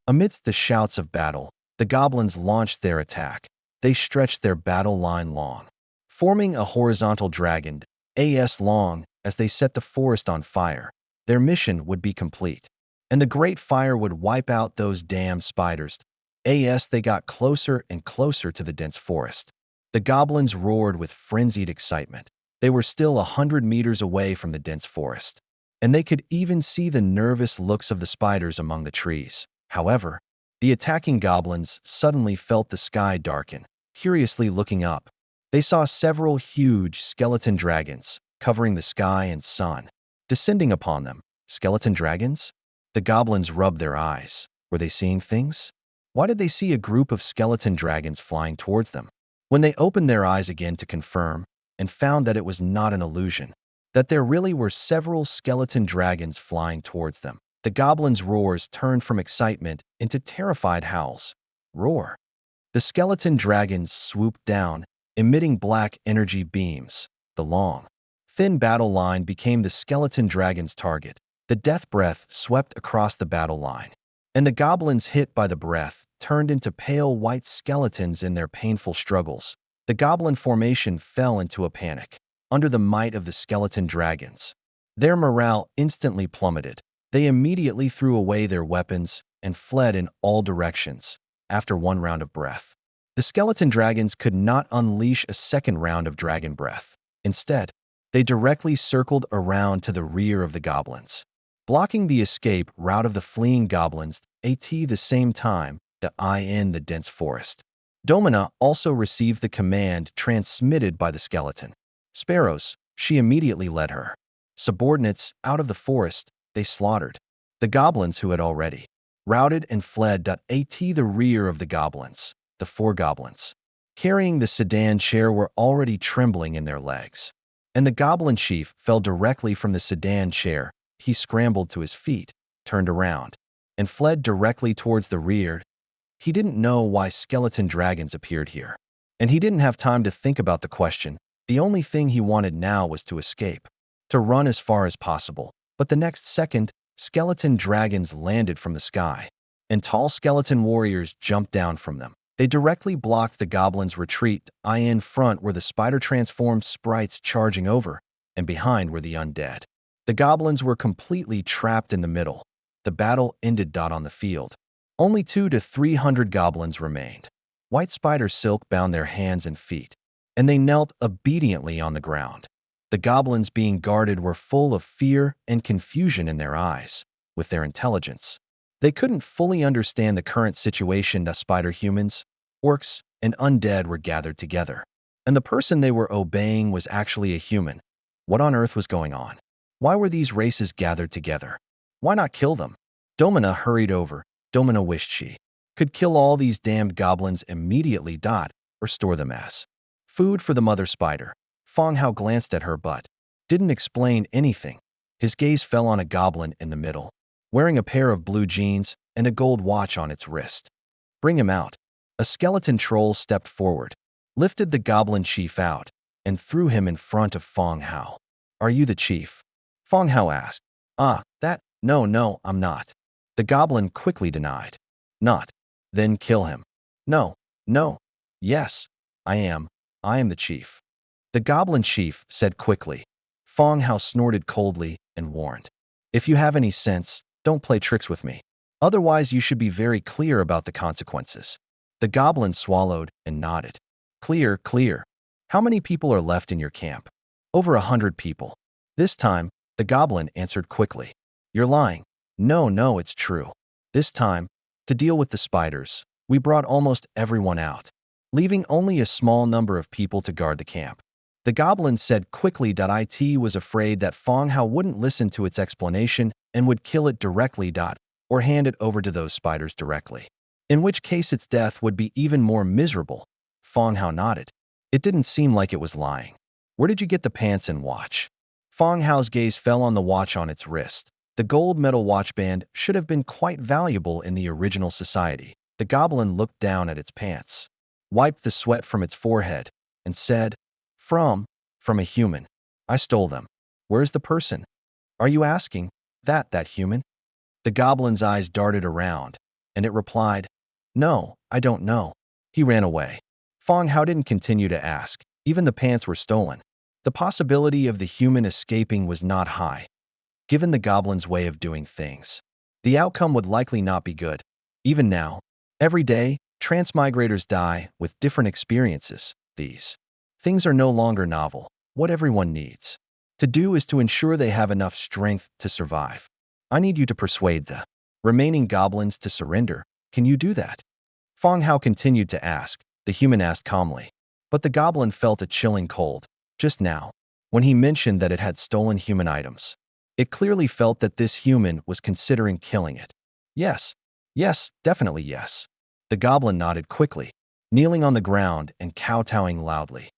Amidst the shouts of battle, the goblins launched their attack. They stretched their battle line long, forming a horizontal dragon, as long as they set the forest on fire. Their mission would be complete, and the great fire would wipe out those damn spiders. As they got closer and closer to the dense forest, the goblins roared with frenzied excitement. They were still 100 meters away from the dense forest, and they could even see the nervous looks of the spiders among the trees. However, the attacking goblins suddenly felt the sky darken. Curiously looking up, they saw several huge skeleton dragons covering the sky and sun, descending upon them. Skeleton dragons? The goblins rubbed their eyes. Were they seeing things? Why did they see a group of skeleton dragons flying towards them? When they opened their eyes again to confirm, and found that it was not an illusion, that there really were several skeleton dragons flying towards them, the goblins' roars turned from excitement into terrified howls. Roar. The skeleton dragons swooped down, emitting black energy beams. The long, thin battle line became the skeleton dragon's target. The death breath swept across the battle line, and the goblins hit by the breath turned into pale white skeletons in their painful struggles. The goblin formation fell into a panic under the might of the skeleton dragons. Their morale instantly plummeted. They immediately threw away their weapons and fled in all directions. After one round of breath, the skeleton dragons could not unleash a second round of dragon breath. Instead, they directly circled around to the rear of the goblins, blocking the escape route of the fleeing goblins at the same time that in the dense forest. Domina also received the command transmitted by the skeleton sparrows. She immediately led her subordinates out of the forest. They slaughtered the goblins who had already routed and fled. At the rear of the goblins, the 4 goblins carrying the sedan chair were already trembling in their legs, and the goblin chief fell directly from the sedan chair. He scrambled to his feet, turned around, and fled directly towards the rear. He didn't know why skeleton dragons appeared here, and he didn't have time to think about the question. The only thing he wanted now was to escape, to run as far as possible. But the next second, skeleton dragons landed from the sky, and tall skeleton warriors jumped down from them. They directly blocked the goblins' retreat. In front were the spider-transformed sprites charging over, and behind were the undead. The goblins were completely trapped in the middle. The battle ended. On the field, only 200 to 300 goblins remained. White spider silk bound their hands and feet, and they knelt obediently on the ground. The goblins being guarded were full of fear and confusion in their eyes. With their intelligence, they couldn't fully understand the current situation. The spider humans, orcs, and undead were gathered together, and the person they were obeying was actually a human. What on earth was going on? Why were these races gathered together? Why not kill them? Domina hurried over. Domina wished she could kill all these damned goblins immediately. Or store them as food for the mother spider. Fang Hao glanced at her but didn't explain anything. His gaze fell on a goblin in the middle, wearing a pair of blue jeans and a gold watch on its wrist. Bring him out. A skeleton troll stepped forward, lifted the goblin chief out, and threw him in front of Fang Hao. Are you the chief? Fang Hao asked. No, I'm not. The goblin quickly denied. Not. Then kill him. No. Yes, I am. I am the chief. The goblin chief said quickly. Fang Hao snorted coldly and warned. If you have any sense, don't play tricks with me. Otherwise, you should be very clear about the consequences. The goblin swallowed and nodded. Clear. How many people are left in your camp? Over 100 people. This time, the goblin answered quickly. You're lying. No, it's true. This time, to deal with the spiders, we brought almost everyone out, leaving only a small number of people to guard the camp. The goblin said quickly. It was afraid that Fang Hao wouldn't listen to its explanation and would kill it directly. Or hand it over to those spiders directly, in which case its death would be even more miserable. Fang Hao nodded. It didn't seem like it was lying. Where did you get the pants and watch? Fang Hao's gaze fell on the watch on its wrist. The gold metal watchband should have been quite valuable in the original society. The goblin looked down at its pants, wiped the sweat from its forehead, and said, From a human. I stole them. Where's the person? Are you asking? That human? The goblin's eyes darted around, and it replied, "No, I don't know." He ran away. Fang Hao didn't continue to ask. Even the pants were stolen. The possibility of the human escaping was not high, given the goblin's way of doing things. The outcome would likely not be good. Even now, every day, transmigrators die with different experiences. These things are no longer novel. What everyone needs to do is to ensure they have enough strength to survive. I need you to persuade the remaining goblins to surrender. Can you do that? Fang Hao continued to ask. The human asked calmly. But the goblin felt a chilling cold. Just now, when he mentioned that it had stolen human items, it clearly felt that this human was considering killing it. Yes, yes, definitely yes. The goblin nodded quickly, kneeling on the ground and kowtowing loudly.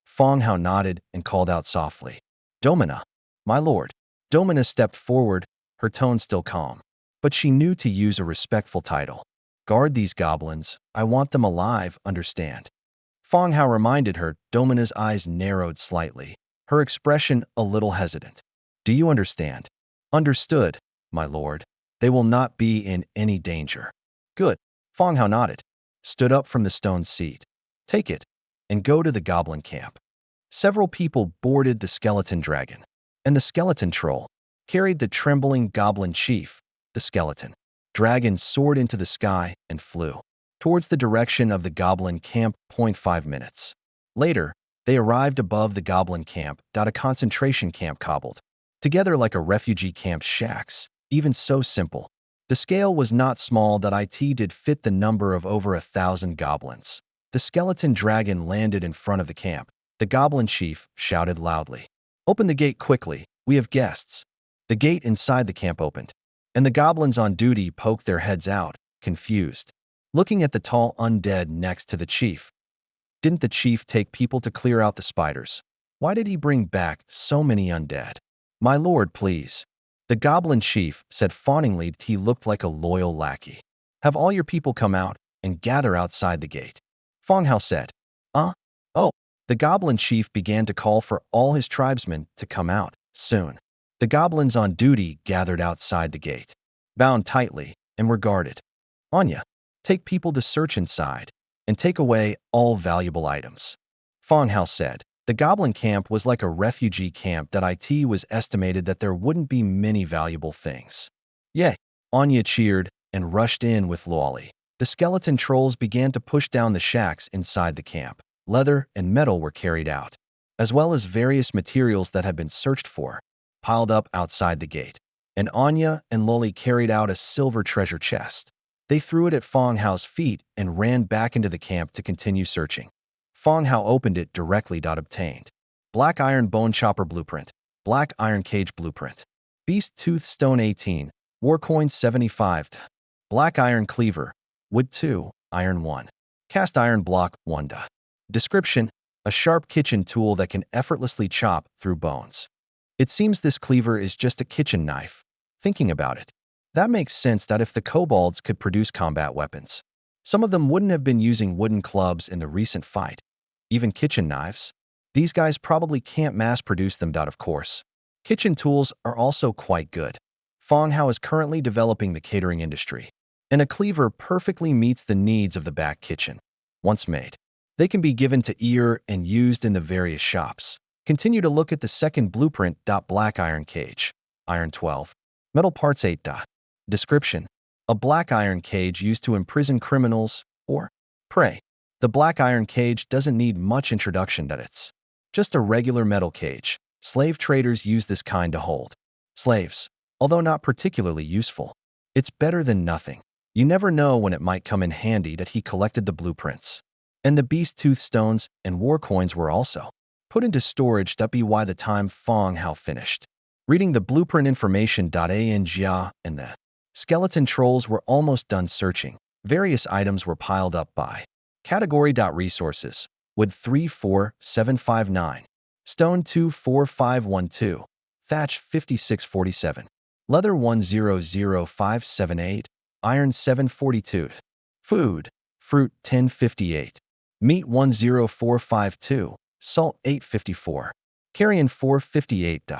Fang Hao nodded and called out softly, "Domina, my lord." Domina stepped forward, her tone still calm, but she knew to use a respectful title. "Guard these goblins. I want them alive, understand?" Fang Hao reminded her. Domina's eyes narrowed slightly, her expression a little hesitant. "Do you understand?" "Understood, my lord. They will not be in any danger." "Good." Fang Hao nodded, stood up from the stone seat. "Take it, and go to the goblin camp." Several people boarded the skeleton dragon, and the skeleton troll carried the trembling goblin chief. The skeleton dragon soared into the sky and flew towards the direction of the goblin camp. 5 minutes later, they arrived above the goblin camp. A concentration camp cobbled together like a refugee camp's shacks. Even so simple, the scale was not small. It did fit the number of over 1,000 goblins. The skeleton dragon landed in front of the camp. The goblin chief shouted loudly, "Open the gate quickly, we have guests." The gate inside the camp opened, and the goblins on duty poked their heads out, confused, looking at the tall undead next to the chief. Didn't the chief take people to clear out the spiders? Why did he bring back so many undead? "My lord, please." The goblin chief said fawningly. He looked like a loyal lackey. "Have all your people come out and gather outside the gate." Fang Hao said, Oh. The goblin chief began to call for all his tribesmen to come out. Soon, the goblins on duty gathered outside the gate, bound tightly, and were guarded. "Anya, take people to search inside, and take away all valuable items." Fang Hao said. The goblin camp was like a refugee camp. It was estimated that there wouldn't be many valuable things. "Yay!" Anya cheered and rushed in with Lolly. The skeleton trolls began to push down the shacks inside the camp. Leather and metal were carried out, as well as various materials that had been searched for, piled up outside the gate. And Anya and Lolly carried out a silver treasure chest. They threw it at Fang Hao's feet and ran back into the camp to continue searching. Fang Hao opened it directly. Obtained black iron bone chopper blueprint, black iron cage blueprint, beast tooth stone 18, war coin 75, black iron cleaver, wood 2, iron 1, cast iron block 1. Description: a sharp kitchen tool that can effortlessly chop through bones. It seems this cleaver is just a kitchen knife. Thinking about it, that makes sense. If the kobolds could produce combat weapons, some of them wouldn't have been using wooden clubs in the recent fight. Even kitchen knives, these guys probably can't mass produce them. Of course, kitchen tools are also quite good. Fang Hao is currently developing the catering industry, and a cleaver perfectly meets the needs of the back kitchen. Once made, they can be given to ear and used in the various shops. Continue to look at the second blueprint. Black iron cage, iron 12, metal parts 8. Description: a black iron cage used to imprison criminals or prey. The black iron cage doesn't need much introduction. It's just a regular metal cage. Slave traders use this kind to hold slaves, although not particularly useful. It's better than nothing. You never know when it might come in handy. He collected the blueprints, and the beast tooth stones and war coins were also put into storage. By the time Fang Hao finished reading the blueprint information, and the skeleton trolls were almost done searching. Various items were piled up by category. Resources: wood 34759, stone 24512, thatch 5647, leather 100578, iron 742, food, fruit 1058, meat 10452, salt 854, carrion 458.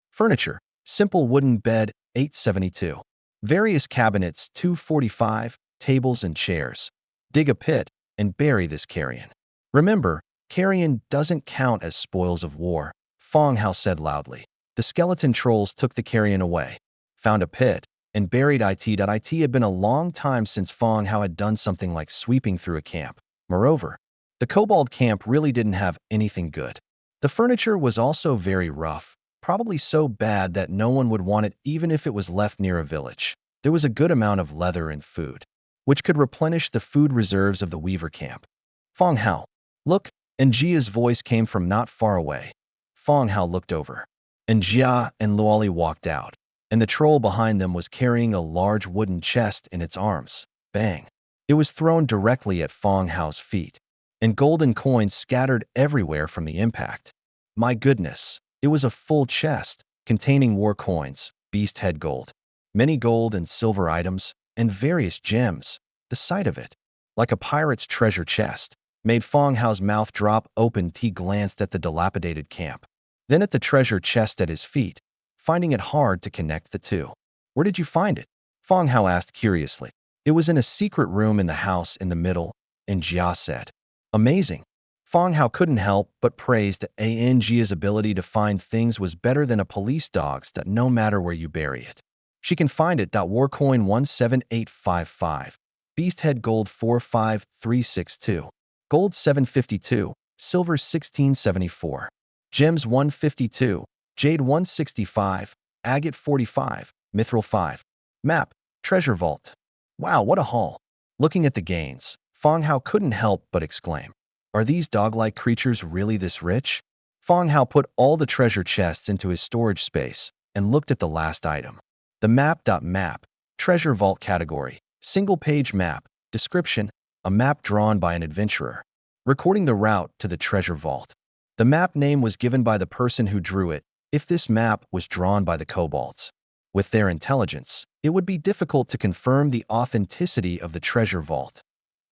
Furniture: simple wooden bed 872, various cabinets 245, tables and chairs. Dig a pit and bury this carrion. Remember, carrion doesn't count as spoils of war, Fang Hao said loudly. The skeleton trolls took the carrion away, found a pit, and buried it. It had been a long time since Fang Hao had done something like sweeping through a camp. Moreover, the kobold camp really didn't have anything good. The furniture was also very rough, probably so bad that no one would want it even if it was left near a village. There was a good amount of leather and food, which could replenish the food reserves of the weaver camp. Fang Hao, look, and Jia's voice came from not far away. Fang Hao looked over, and Jia and Luoli walked out, and the troll behind them was carrying a large wooden chest in its arms. Bang! It was thrown directly at Fang Hao's feet, and golden coins scattered everywhere from the impact. My goodness, it was a full chest, containing war coins, beast head gold, many gold and silver items, and various gems. The sight of it, like a pirate's treasure chest, made Fang Hao's mouth drop open. He glanced at the dilapidated camp, then at the treasure chest at his feet, finding it hard to connect the two. Where did you find it? Fang Hao asked curiously. It was in a secret room in the house in the middle, and Jia said. Amazing. Fang Hao couldn't help but praise that Jia's ability to find things was better than a police dog's, that no matter where you bury it, she can find it. Warcoin 17855, beast head gold 45362, gold 752, silver 1674, gems 152, jade 165, agate 45, mithril 5. Map, treasure vault. Wow, what a haul. Looking at the gains, Fang Hao couldn't help but exclaim, are these dog-like creatures really this rich? Fang Hao put all the treasure chests into his storage space and looked at the last item. The map. Treasure vault category, single-page map, description, a map drawn by an adventurer, recording the route to the treasure vault. The map name was given by the person who drew it. If this map was drawn by the kobolds, with their intelligence, it would be difficult to confirm the authenticity of the treasure vault.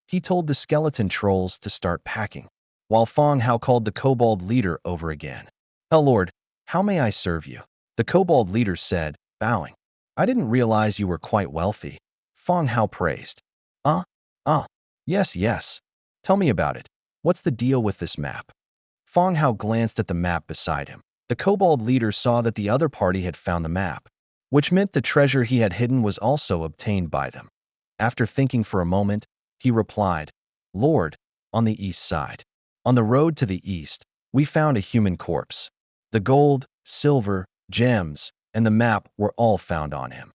He told the skeleton trolls to start packing, while Fang Hao called the kobold leader over again. "Oh Lord, how may I serve you?" The kobold leader said, bowing. "I didn't realize you were quite wealthy," Fang Hao praised. Yes. Tell me about it. What's the deal with this map?" Fang Hao glanced at the map beside him. The kobold leader saw that the other party had found the map, which meant the treasure he had hidden was also obtained by them. After thinking for a moment, he replied, "Lord, on the east side. On the road to the east, we found a human corpse. The gold, silver, gems, and the map were all found on him.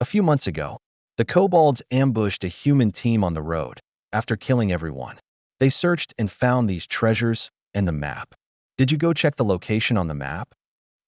A few months ago, the kobolds ambushed a human team on the road. After killing everyone, they searched and found these treasures and the map. Did you go check the location on the map?"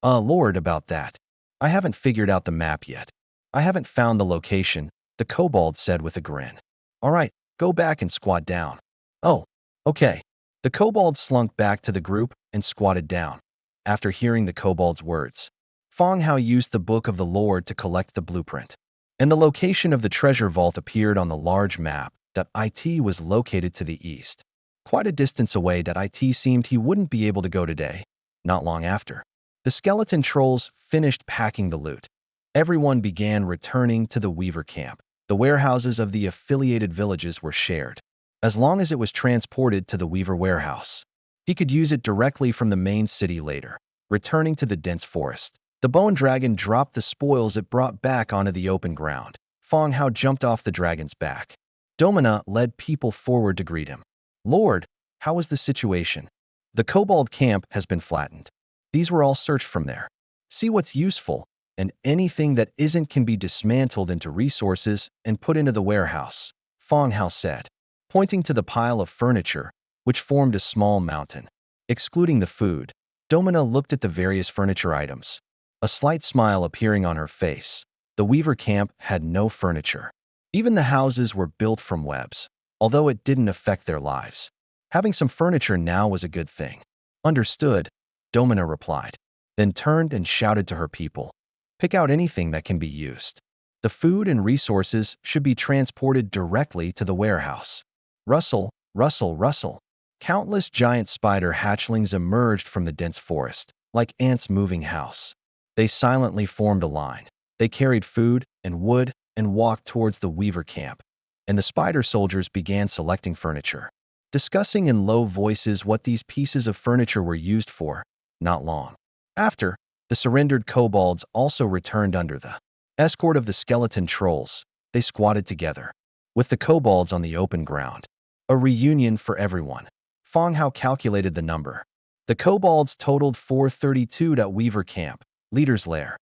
Lord, about that. I haven't figured out the map yet. I haven't found the location," the kobold said with a grin. "All right, go back and squat down." "Oh, okay." The kobold slunk back to the group and squatted down. After hearing the kobold's words, Fang Hao used the Book of the Lord to collect the blueprint, and the location of the treasure vault appeared on the large map. It was located to the east, quite a distance away. It seemed he wouldn't be able to go today. Not long after, the skeleton trolls finished packing the loot. Everyone began returning to the weaver camp. The warehouses of the affiliated villages were shared. As long as it was transported to the weaver warehouse, he could use it directly from the main city later. Returning to the dense forest, the bone dragon dropped the spoils it brought back onto the open ground. Fang Hao jumped off the dragon's back. Domina led people forward to greet him. "Lord, how is the situation?" "The kobold camp has been flattened. These were all searched from there. See what's useful, and anything that isn't can be dismantled into resources and put into the warehouse," Fang Hao said, pointing to the pile of furniture, which formed a small mountain. Excluding the food, Domina looked at the various furniture items, a slight smile appearing on her face. The weaver camp had no furniture. Even the houses were built from webs, although it didn't affect their lives. Having some furniture now was a good thing. "Understood," Domina replied, then turned and shouted to her people, "Pick out anything that can be used. The food and resources should be transported directly to the warehouse." Rustle, rustle, rustle. Countless giant spider hatchlings emerged from the dense forest, like ants moving house. They silently formed a line. They carried food and wood and walked towards the weaver camp. and the spider soldiers began selecting furniture, discussing in low voices what these pieces of furniture were used for. Not long after, the surrendered kobolds also returned under the escort of the skeleton trolls. They squatted together, with the kobolds on the open ground. A reunion for everyone. Fang Hao calculated the number. The kobolds totaled 432 at Weaver Camp, Leader's Lair.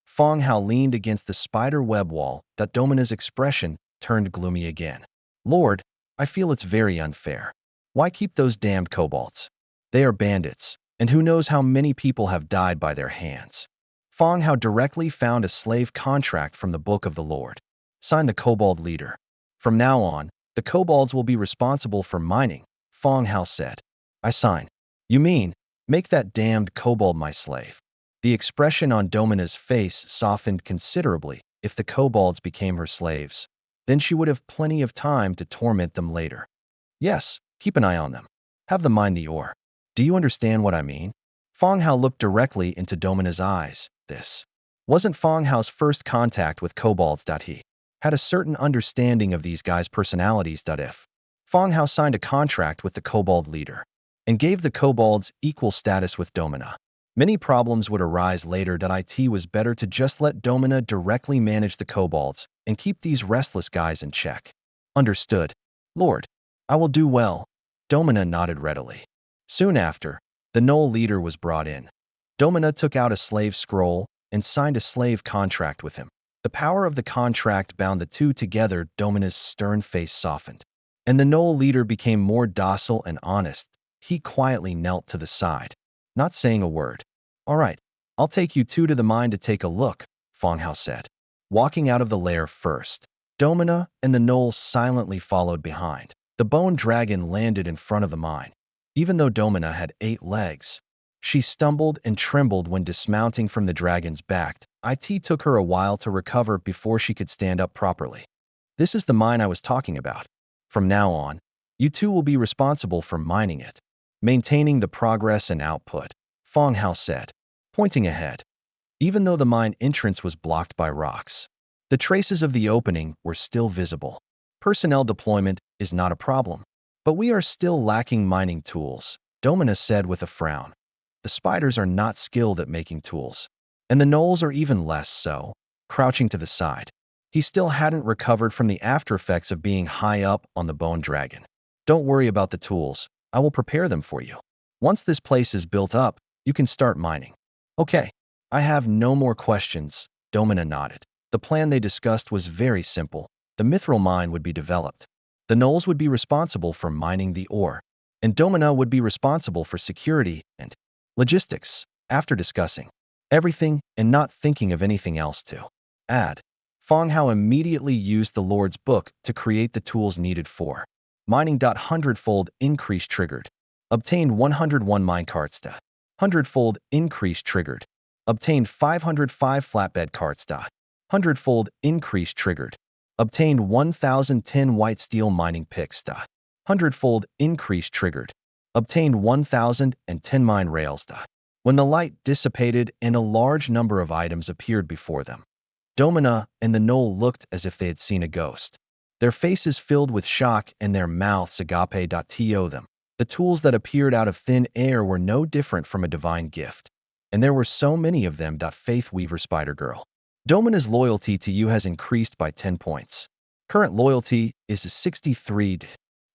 Fang Hao leaned against the spider web wall. Domina's expression turned gloomy again. Lord, I feel it's very unfair. Why keep those damned kobolds? They are bandits, and who knows how many people have died by their hands. Fang Hao directly found a slave contract from the Book of the Lord. Signed the kobold leader. From now on, the kobolds will be responsible for mining, Fang Hao said. I sign. You mean, make that damned kobold my slave? The expression on Domina's face softened considerably. If the kobolds became her slaves, then she would have plenty of time to torment them later. Yes, keep an eye on them. Have them mine the ore. Do you understand what I mean? Fang Hao looked directly into Domina's eyes. This wasn't Fang Hao's first contact with kobolds. He had a certain understanding of these guys' personalities. If Fang Hao signed a contract with the kobold leader and gave the kobolds equal status with Domina, many problems would arise later. It was better to just let Domina directly manage the kobolds and keep these restless guys in check. Understood. Lord, I will do well. Domina nodded readily. Soon after, the Knoll leader was brought in. Domina took out a slave scroll and signed a slave contract with him. The power of the contract bound the two together. Domina's stern face softened, and the Knoll leader became more docile and honest. He quietly knelt to the side, not saying a word. All right, I'll take you two to the mine to take a look, Fang Hao said. Walking out of the lair first, Domina and the Knoll silently followed behind. The bone dragon landed in front of the mine. Even though Domina had 8 legs, she stumbled and trembled when dismounting from the dragon's back. It took her a while to recover before she could stand up properly. This is the mine I was talking about. From now on, you two will be responsible for mining it, maintaining the progress and output, Fang Hao said, pointing ahead. Even though the mine entrance was blocked by rocks, the traces of the opening were still visible. Personnel deployment is not a problem, but we are still lacking mining tools, Domina said with a frown. The spiders are not skilled at making tools, and the gnolls are even less so. Crouching to the side, he still hadn't recovered from the after effects of being high up on the bone dragon. Don't worry about the tools. I will prepare them for you. Once this place is built up, you can start mining. Okay, I have no more questions, Domina nodded. The plan they discussed was very simple. The mithril mine would be developed. The gnolls would be responsible for mining the ore, and Domina would be responsible for security and logistics. After discussing everything and not thinking of anything else to add, Fang Hao immediately used the Lord's Book to create the tools needed for mining. Hundredfold increase triggered. Obtained 101 minecarts. Hundredfold increase triggered. Obtained 505 flatbed carts. Hundredfold increase triggered. Obtained 1,010 white steel mining picks. Hundredfold increase triggered. Obtained 1,010 mine rails. When the light dissipated and a large number of items appeared before them, Domina and the gnoll looked as if they had seen a ghost. Their faces filled with shock and their mouths agape.to them. The tools that appeared out of thin air were no different from a divine gift, and there were so many of them. Faith Weaver Spider Girl. Domina's loyalty to you has increased by 10 points. Current loyalty is 63.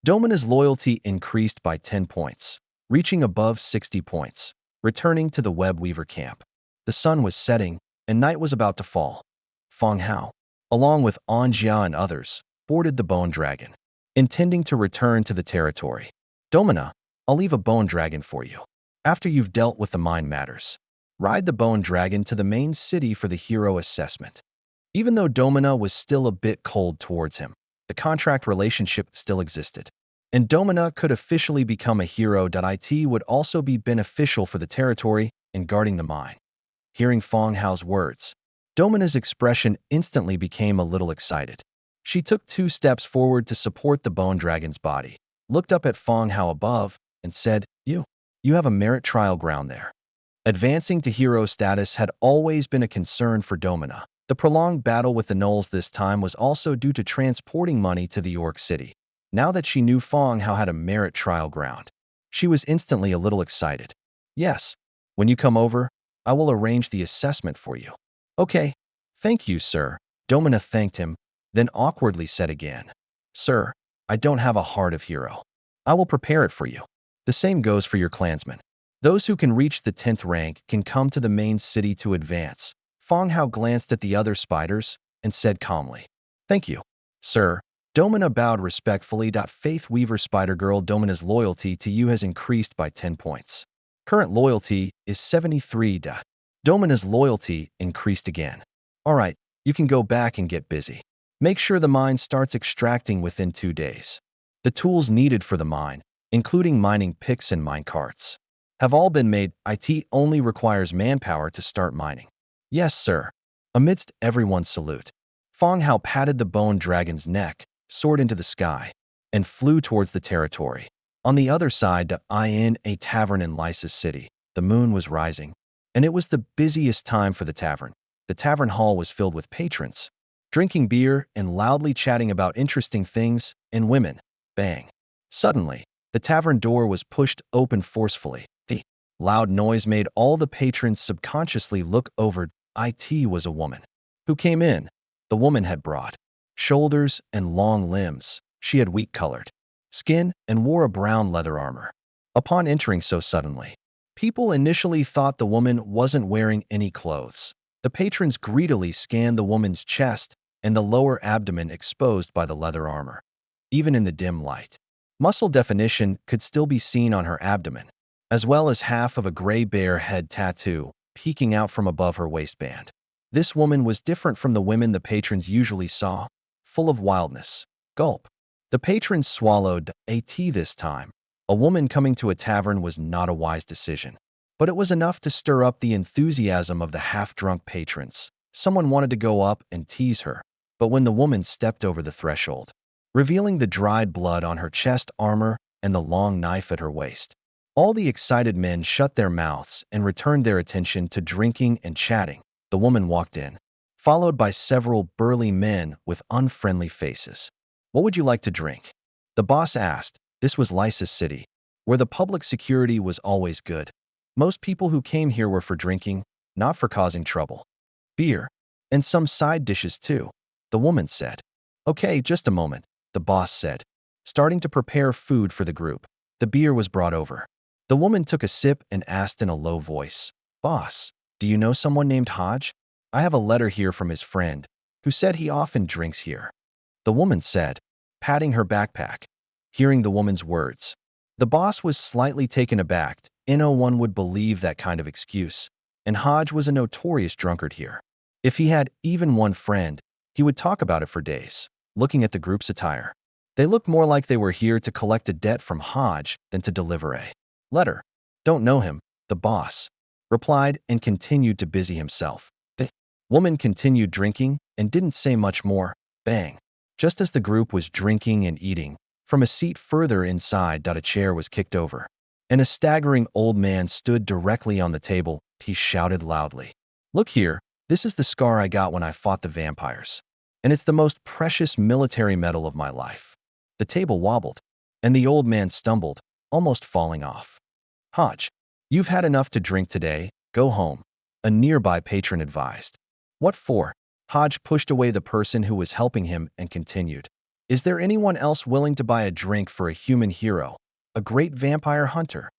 Domina's loyalty increased by 10 points, reaching above 60 points. Returning to the Web Weaver camp. The sun was setting, and night was about to fall. Fang Hao, along with Anjia and others, boarded the bone dragon, intending to return to the territory. Domina, I'll leave a bone dragon for you. After you've dealt with the mine matters, ride the bone dragon to the main city for the hero assessment. Even though Domina was still a bit cold towards him, the contract relationship still existed, and Domina could officially become a hero. It would also be beneficial for the territory in guarding the mine. Hearing Fang Hao's words, Domina's expression instantly became a little excited. She took 2 steps forward to support the bone dragon's body, looked up at Fang Hao above, and said, You have a merit trial ground there. Advancing to hero status had always been a concern for Domina. The prolonged battle with the gnolls this time was also due to transporting money to the York City. Now that she knew Fang Hao had a merit trial ground, she was instantly a little excited. Yes, when you come over, I will arrange the assessment for you. Okay, thank you, sir. Domina thanked him, then awkwardly said again, Sir, I don't have a heart of hero. I will prepare it for you. The same goes for your clansmen. Those who can reach the 10th rank can come to the main city to advance. Fang Hao glanced at the other spiders and said calmly, Thank you, sir. Domina bowed respectfully. Faith Weaver Spider Girl, Domina's loyalty to you has increased by 10 points. Current loyalty is 73. Domina's loyalty increased again. All right, you can go back and get busy. Make sure the mine starts extracting within 2 days. The tools needed for the mine, including mining picks and mine carts, have all been made. It only requires manpower to start mining. Yes, sir. Amidst everyone's salute, Fang Hao patted the bone dragon's neck, soared into the sky, and flew towards the territory. On the other side, in a tavern in Lysa's city, the moon was rising, and it was the busiest time for the tavern. The tavern hall was filled with patrons, drinking beer and loudly chatting about interesting things and women. Bang. Suddenly, the tavern door was pushed open forcefully. The loud noise made all the patrons subconsciously look over. It was a woman who came in. The woman had broad shoulders and long limbs. She had weak-colored skin and wore a brown leather armor. Upon entering so suddenly, people initially thought the woman wasn't wearing any clothes. The patrons greedily scanned the woman's chest and the lower abdomen exposed by the leather armor. Even in the dim light, muscle definition could still be seen on her abdomen, as well as half of a gray bear head tattoo peeking out from above her waistband. This woman was different from the women the patrons usually saw, full of wildness. Gulp. The patrons swallowed a tea this time. A woman coming to a tavern was not a wise decision, but it was enough to stir up the enthusiasm of the half-drunk patrons. Someone wanted to go up and tease her, but when the woman stepped over the threshold, revealing the dried blood on her chest armor and the long knife at her waist, all the excited men shut their mouths and returned their attention to drinking and chatting. The woman walked in, followed by several burly men with unfriendly faces. What would you like to drink? The boss asked. This was Lysa's city, where the public security was always good. Most people who came here were for drinking, not for causing trouble. Beer, and some side dishes too, the woman said. Okay, just a moment, the boss said, starting to prepare food for the group. The beer was brought over. The woman took a sip and asked in a low voice, Boss, do you know someone named Hodge? I have a letter here from his friend, who said he often drinks here. The woman said, patting her backpack. Hearing the woman's words, the boss was slightly taken aback. No one would believe that kind of excuse, and Hodge was a notorious drunkard here. If he had even one friend, he would talk about it for days. Looking at the group's attire, they looked more like they were here to collect a debt from Hodge than to deliver a letter. Don't know him, the boss replied and continued to busy himself. The woman continued drinking and didn't say much more. Bang. Just as the group was drinking and eating, from a seat further inside, a chair was kicked over, and a staggering old man stood directly on the table. He shouted loudly, Look here, this is the scar I got when I fought the vampires, and it's the most precious military medal of my life. The table wobbled, and the old man stumbled, almost falling off. Hodge, you've had enough to drink today, go home, a nearby patron advised. What for? Hodge pushed away the person who was helping him and continued. Is there anyone else willing to buy a drink for a human hero, a great vampire hunter?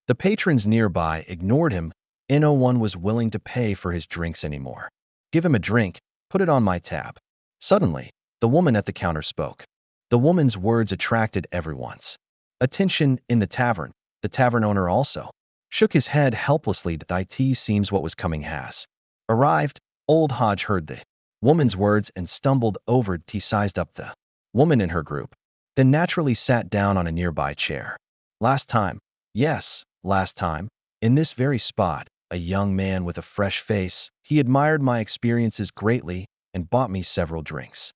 The patrons nearby ignored him. No one was willing to pay for his drinks anymore. Give him a drink, put it on my tab. Suddenly, the woman at the counter spoke. The woman's words attracted everyone's attention in the tavern. The tavern owner also shook his head helplessly. It seems what was coming has arrived. Old Hodge heard the woman's words and stumbled over. He sized up the woman in her group, then naturally sat down on a nearby chair. Last time, yes, last time, in this very spot, a young man with a fresh face, he admired my experiences greatly and bought me several drinks.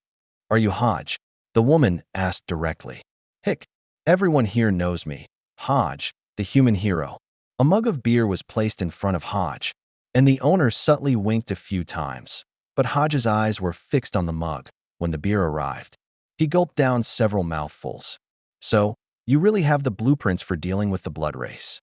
Are you Hodge? The woman asked directly. Hick, everyone here knows me. Hodge, the human hero. A mug of beer was placed in front of Hodge, and the owner subtly winked a few times. But Hodge's eyes were fixed on the mug when the beer arrived. He gulped down several mouthfuls. So, you really have the blueprints for dealing with the blood race?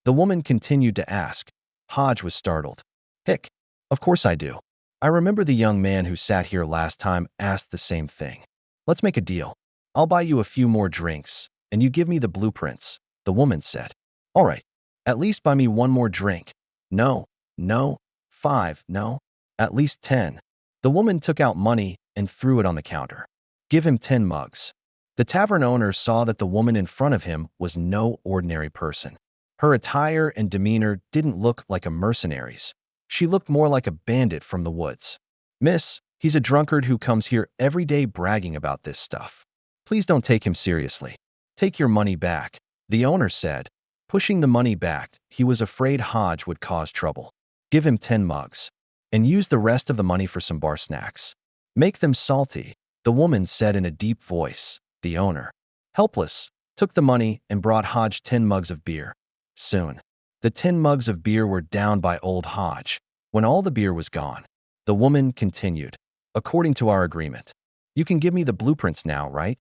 The woman continued to ask. Hodge was startled. Hick, of course I do. I remember the young man who sat here last time asked the same thing. Let's make a deal. I'll buy you a few more drinks, and you give me the blueprints, the woman said. All right, at least buy me one more drink. No, no, 5, no, at least 10. The woman took out money and threw it on the counter. Give him 10 mugs. The tavern owner saw that the woman in front of him was no ordinary person. Her attire and demeanor didn't look like a mercenary's. She looked more like a bandit from the woods. Miss, he's a drunkard who comes here every day bragging about this stuff. Please don't take him seriously. Take your money back, the owner said. Pushing the money back, he was afraid Hodge would cause trouble. Give him 10 mugs. And use the rest of the money for some bar snacks. Make them salty, the woman said in a deep voice. The owner, helpless, took the money and brought Hodge 10 mugs of beer. Soon, the 10 mugs of beer were down by old Hodge. When all the beer was gone, the woman continued, according to our agreement, you can give me the blueprints now, right?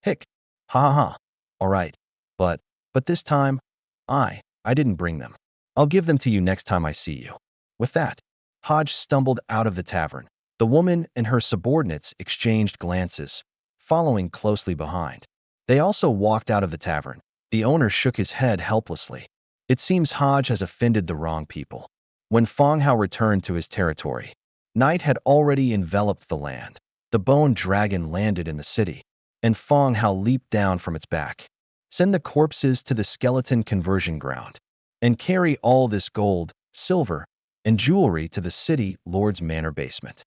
Hick. Ha ha ha. All right. But this time, I didn't bring them. I'll give them to you next time I see you. With that, Hodge stumbled out of the tavern. The woman and her subordinates exchanged glances, following closely behind. They also walked out of the tavern. The owner shook his head helplessly. It seems Hodge has offended the wrong people. When Fang Hao returned to his territory, night had already enveloped the land. The bone dragon landed in the city, and Fang Hao leaped down from its back. Send the corpses to the skeleton conversion ground, and carry all this gold, silver, and jewelry to the city lord's manor basement.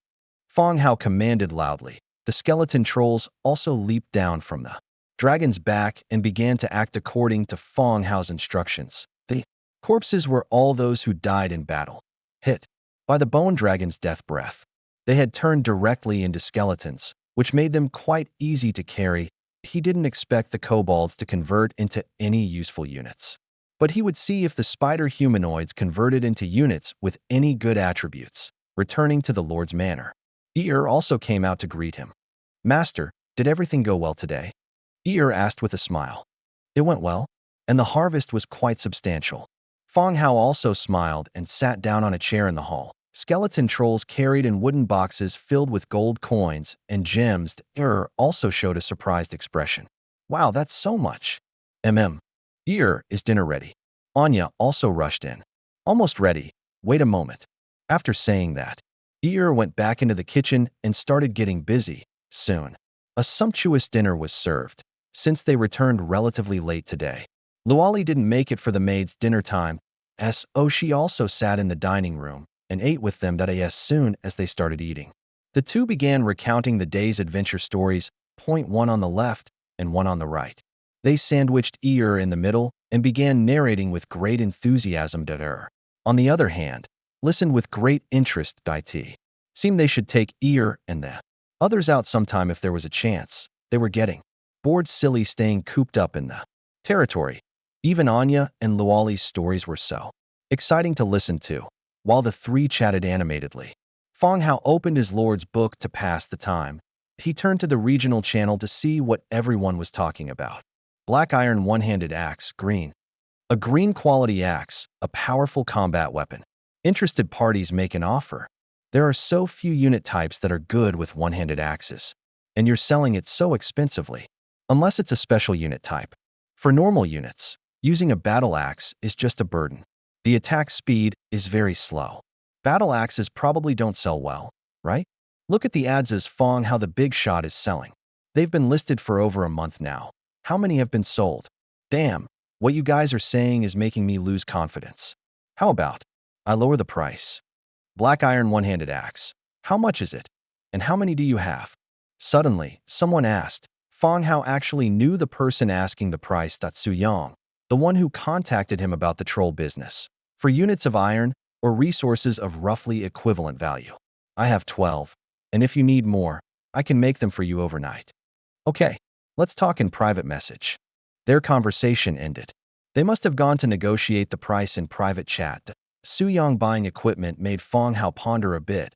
Fang Hao commanded loudly. The skeleton trolls also leaped down from the dragon's back and began to act according to Fang Hao's instructions. The corpses were all those who died in battle, hit by the bone dragon's death breath. They had turned directly into skeletons, which made them quite easy to carry. He didn't expect the kobolds to convert into any useful units. But he would see if the spider humanoids converted into units with any good attributes, returning to the Lord's manor. Eeyore also came out to greet him. Master, did everything go well today? Eeyore asked with a smile. It went well, and the harvest was quite substantial. Fang Hao also smiled and sat down on a chair in the hall. Skeleton trolls carried in wooden boxes filled with gold coins and gems. Eeyore also showed a surprised expression. Wow, that's so much. Eeyore, is dinner ready? Anya also rushed in. Almost ready. Wait a moment. After saying that, Eeyore went back into the kitchen and started getting busy. Soon, a sumptuous dinner was served. Since they returned relatively late today, Luali didn't make it for the maids' dinner time. She also sat in the dining room and ate with them as soon as they started eating. The two began recounting the day's adventure stories, point one on the left and one on the right. They sandwiched Eeyore in the middle and began narrating with great enthusiasm. On the other hand, listened with great interest. Seemed they should take Eeyore and the others out sometime if there was a chance. They were getting bored silly staying cooped up in the territory. Even Anya and Luali's stories were so exciting to listen to, while the three chatted animatedly. Fang Hao opened his lord's book to pass the time. He turned to the regional channel to see what everyone was talking about. Black iron one-handed axe, green. A green quality axe, a powerful combat weapon. Interested parties make an offer. There are so few unit types that are good with one-handed axes, and you're selling it so expensively, unless it's a special unit type. For normal units, using a battle axe is just a burden. The attack speed is very slow. Battle axes probably don't sell well, right? Look at the ads as Fang Hao the big shot is selling. They've been listed for over a month now. How many have been sold? Damn, what you guys are saying is making me lose confidence. How about I lower the price? Black iron one-handed axe. How much is it? And how many do you have? Suddenly, someone asked. Fang Hao actually knew the person asking the price. Su Yang, the one who contacted him about the troll business. For units of iron or resources of roughly equivalent value. I have 12, and if you need more, I can make them for you overnight. Okay, let's talk in private message. Their conversation ended. They must have gone to negotiate the price in private chat. Su Yang buying equipment made Fang Hao ponder a bit.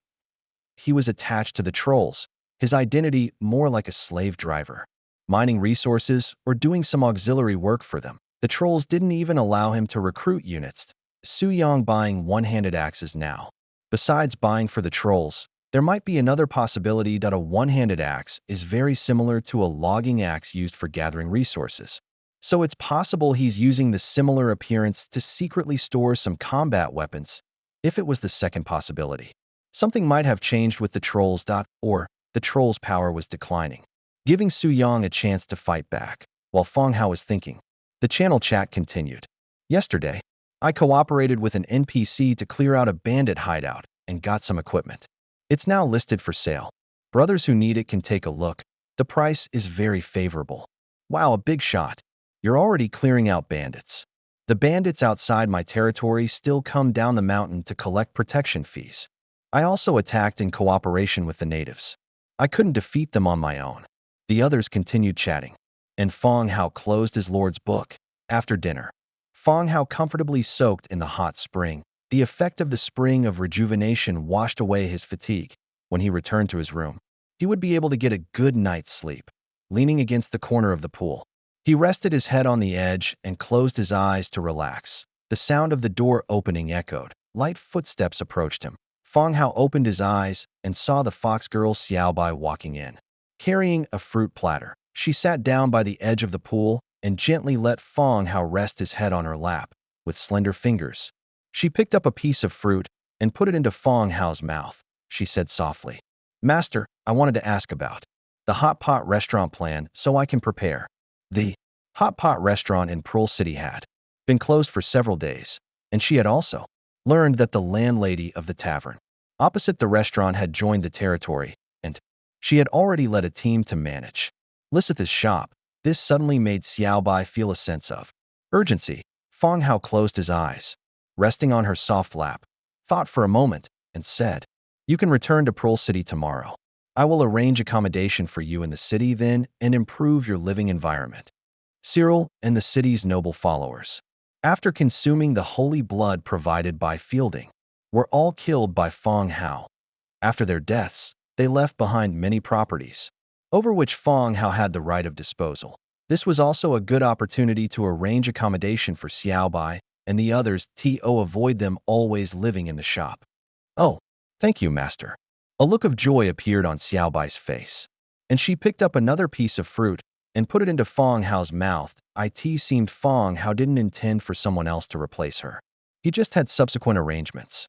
he was attached to the trolls, his identity more like a slave driver, mining resources or doing some auxiliary work for them. The trolls didn't even allow him to recruit units. Su-Yang buying one-handed axes now. Besides buying for the trolls, there might be another possibility that a one-handed axe is very similar to a logging axe used for gathering resources. So it's possible he's using the similar appearance to secretly store some combat weapons, if it was the second possibility. Something might have changed with the trolls. Or the trolls' power was declining, giving Su-Yang a chance to fight back. While Fang Hao was thinking, the channel chat continued. Yesterday, I cooperated with an NPC to clear out a bandit hideout and got some equipment. It's now listed for sale. Brothers who need it can take a look. The price is very favorable. Wow, a big shot. You're already clearing out bandits. The bandits outside my territory still come down the mountain to collect protection fees. I also attacked in cooperation with the natives. I couldn't defeat them on my own. The others continued chatting, and Fang Hao closed his lord's book. After dinner, Fang Hao comfortably soaked in the hot spring. The effect of the spring of rejuvenation washed away his fatigue. When he returned to his room, he would be able to get a good night's sleep. Leaning against the corner of the pool, he rested his head on the edge and closed his eyes to relax. The sound of the door opening echoed. Light footsteps approached him. Fang Hao opened his eyes and saw the fox girl Xiaobai walking in, carrying a fruit platter. She sat down by the edge of the pool and gently let Fang Hao rest his head on her lap. With slender fingers, she picked up a piece of fruit and put it into Fang Hao's mouth. She said softly, "Master, I wanted to ask about the hot pot restaurant plan so I can prepare." The hot pot restaurant in Pearl City had been closed for several days, and she had also learned that the landlady of the tavern opposite the restaurant had joined the territory, and she had already led a team to manage Lisitha's shop. This suddenly made Xiaobai feel a sense of urgency. Fang Hao closed his eyes, resting on her soft lap, thought for a moment, and said, "You can return to Pearl City tomorrow. I will arrange accommodation for you in the city then and improve your living environment." Cyril and the city's noble followers, after consuming the holy blood provided by Fielding, were all killed by Fang Hao. After their deaths, they left behind many properties, over which Fang Hao had the right of disposal. This was also a good opportunity to arrange accommodation for Xiaobai and the others to avoid them always living in the shop. "Oh, thank you, master." A look of joy appeared on Xiaobai's face, and she picked up another piece of fruit and put it into Fang Hao's mouth. It seemed Fang Hao didn't intend for someone else to replace her. He just had subsequent arrangements.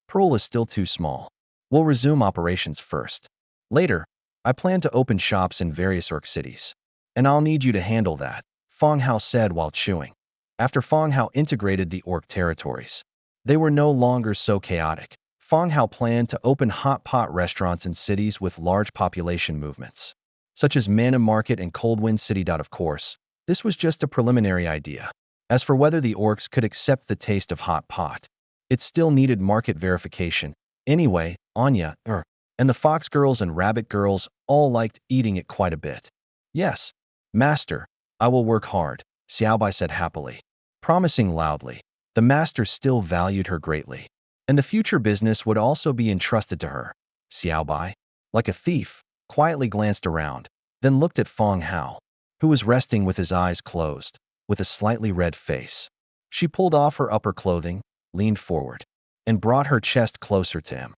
Pearl is still too small. We'll resume operations first. Later, I plan to open shops in various orc cities, and I'll need you to handle that, Fang Hao said while chewing. After Fang Hao integrated the orc territories, they were no longer so chaotic. Fang Hao planned to open hot pot restaurants in cities with large population movements, such as Manhwa Market and Coldwind City. Of course, this was just a preliminary idea. As for whether the orcs could accept the taste of hot pot, it still needed market verification. Anyway, Anya, and the fox girls and rabbit girls all liked eating it quite a bit. "Yes, master, I will work hard," Xiaobai said happily, promising loudly. The master still valued her greatly, and the future business would also be entrusted to her. Xiaobai, like a thief, quietly glanced around, then looked at Fang Hao, who was resting with his eyes closed, with a slightly red face. She pulled off her upper clothing, leaned forward, and brought her chest closer to him.